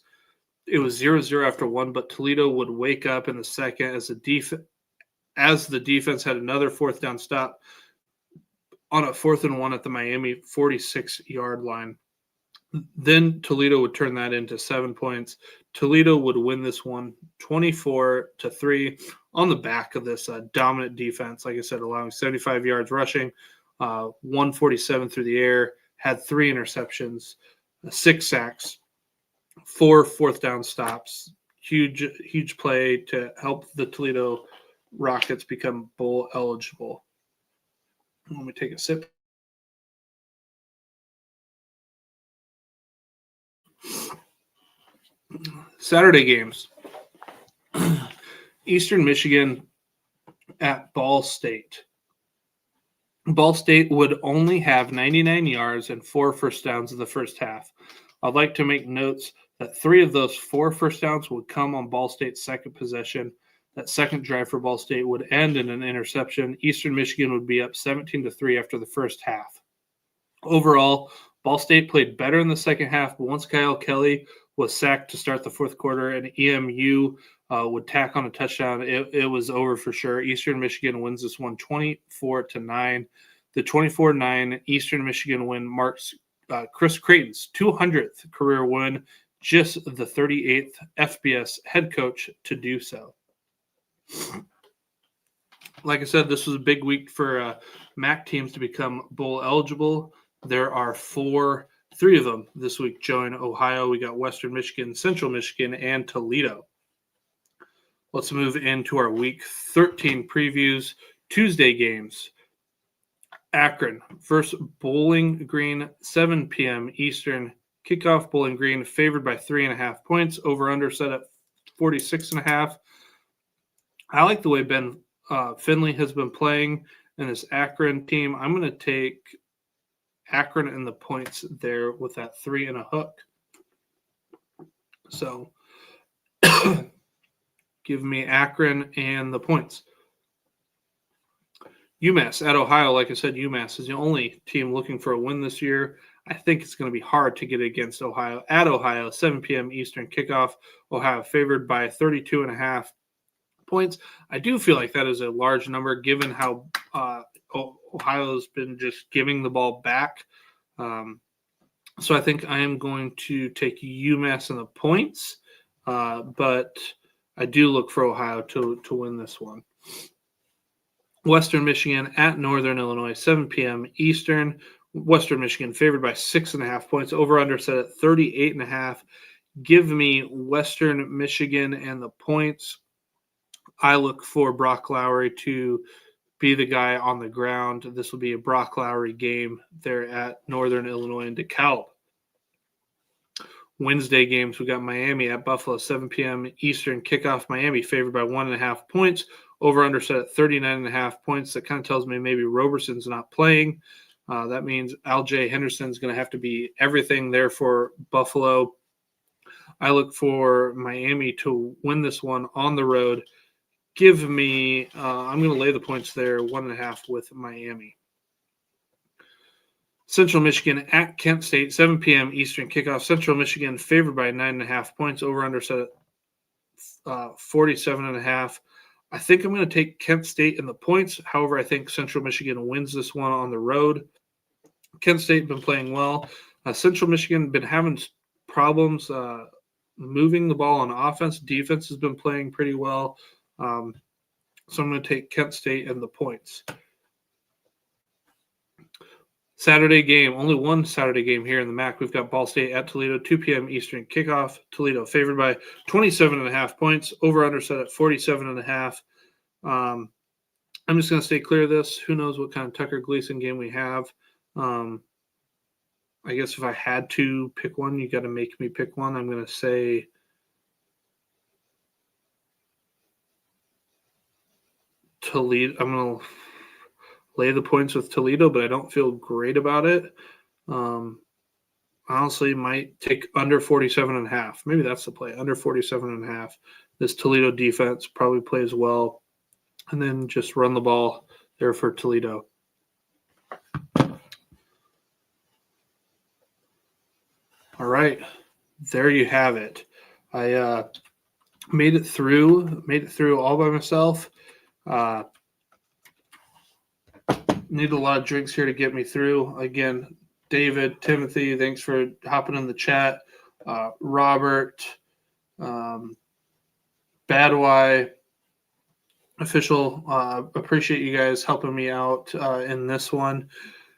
It was 0-0 after 1, but Toledo would wake up in the second as the defense had another 4th down stop on a 4th and 1 at the Miami 46-yard line. Then Toledo would turn that into 7 points. Toledo would win this one 24-3 on the back of this dominant defense. Like I said, allowing 75 yards rushing, 147 through the air, had 3 interceptions, 6 sacks, 4 4th down stops. Huge play to help the Toledo Rockets become bowl eligible. Let me take a sip. Saturday games. Eastern Michigan at Ball State. Ball State would only have 99 yards and 4 first downs in the first half. I'd like to make notes that 3 of those 4 first downs would come on Ball State's second possession. That second drive for Ball State would end in an interception. Eastern Michigan would be up 17-3 after the first half. Overall, Ball State played better in the second half, but once Kyle Kelly was sacked to start the 4th quarter and EMU would tack on a touchdown, it was over for sure. Eastern Michigan wins this one 24-9. The 24-9 Eastern Michigan win marks Chris Creighton's 200th career win, just the 38th FBS head coach to do so. Like I said, this was a big week for MAC teams to become bowl eligible. There are 3 of them this week join Ohio. We got Western Michigan, Central Michigan, and Toledo. Let's move into our Week 13 previews. Tuesday games. Akron versus Bowling Green, 7 p.m. Eastern. Kickoff, Bowling Green favored by 3.5 points. Over-under set at 46.5. I like the way Ben Finley has been playing in this Akron team. I'm going to take Akron and the points there with that 3 and a hook. So give me Akron and the points. UMass at Ohio. Like I said, UMass is the only team looking for a win this year. I think it's going to be hard to get against Ohio. At Ohio, 7 p.m. Eastern kickoff. Ohio favored by 32.5 points. I do feel like that is a large number given how Ohio's been just giving the ball back. So I think I am going to take UMass and the points, but I do look for Ohio to win this one. Western Michigan at Northern Illinois, 7 p.m. Eastern. Western Michigan favored by 6.5 points. Over-under set at 38.5. Give me Western Michigan and the points. I look for Brock Lowry to be the guy on the ground. This will be a Brock Lowry game there at Northern Illinois in DeKalb. Wednesday games, we got Miami at Buffalo, 7 p.m. Eastern kickoff. Miami favored by 1.5 points. Over-under set at 39.5 points. That kind of tells me maybe Roberson's not playing. That means Al-Jay Henderson's going to have to be everything there for Buffalo. I look for Miami to win this one on the road. Give me, I'm going to lay the points there, 1.5 with Miami. Central Michigan at Kent State, 7 p.m. Eastern kickoff. Central Michigan favored by 9.5 points. Over-under set at 47.5. I think I'm going to take Kent State in the points. However, I think Central Michigan wins this one on the road. Kent State been playing well. Central Michigan been having problems moving the ball on offense. Defense has been playing pretty well. So I'm going to take Kent State and the points. Saturday game, only one Saturday game here in the MAC. We've got Ball State at Toledo, 2 p.m. Eastern kickoff. Toledo favored by 27.5 points. Over-under set at 47.5. I'm just going to stay clear of this. Who knows what kind of Tucker Gleason game we have. I guess if I had to pick one, you got to make me pick one. I'm going to say Toledo. I'm going to lay the points with Toledo, but I don't feel great about it. Honestly, might take under 47.5. Maybe that's the play, under 47.5. This Toledo defense probably plays well. And then just run the ball there for Toledo. All right, there you have it. I made it through all by myself. Need a lot of drinks here to get me through. Again, David, Timothy, thanks for hopping in the chat. Robert, Badwai, official, appreciate you guys helping me out in this one.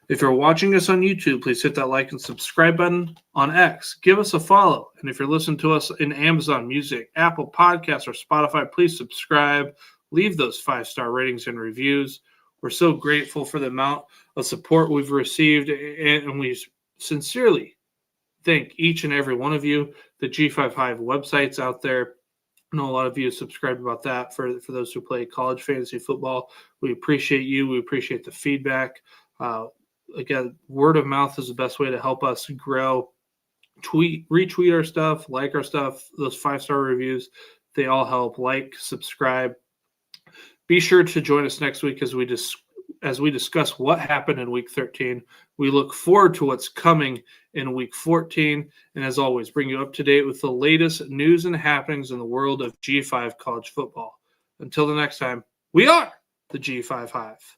If you're watching us on YouTube, please hit that like and subscribe button. On X, give us a follow. And if you're listening to us in Amazon Music, Apple Podcasts, or Spotify, please subscribe. Leave those 5-star ratings and reviews. We're so grateful for the amount of support we've received, and we sincerely thank each and every one of you. The G5 Hive website's out there. I know a lot of you subscribed about that for those who play college fantasy football. We appreciate you. We appreciate the feedback. Again, word of mouth is the best way to help us grow. Retweet our stuff, like our stuff. Those 5-star reviews, they all help. Like, subscribe. Be sure to join us next week as we discuss what happened in Week 13. We look forward to what's coming in Week 14. And as always, bring you up to date with the latest news and happenings in the world of G5 college football. Until the next time, we are the G5 Hive.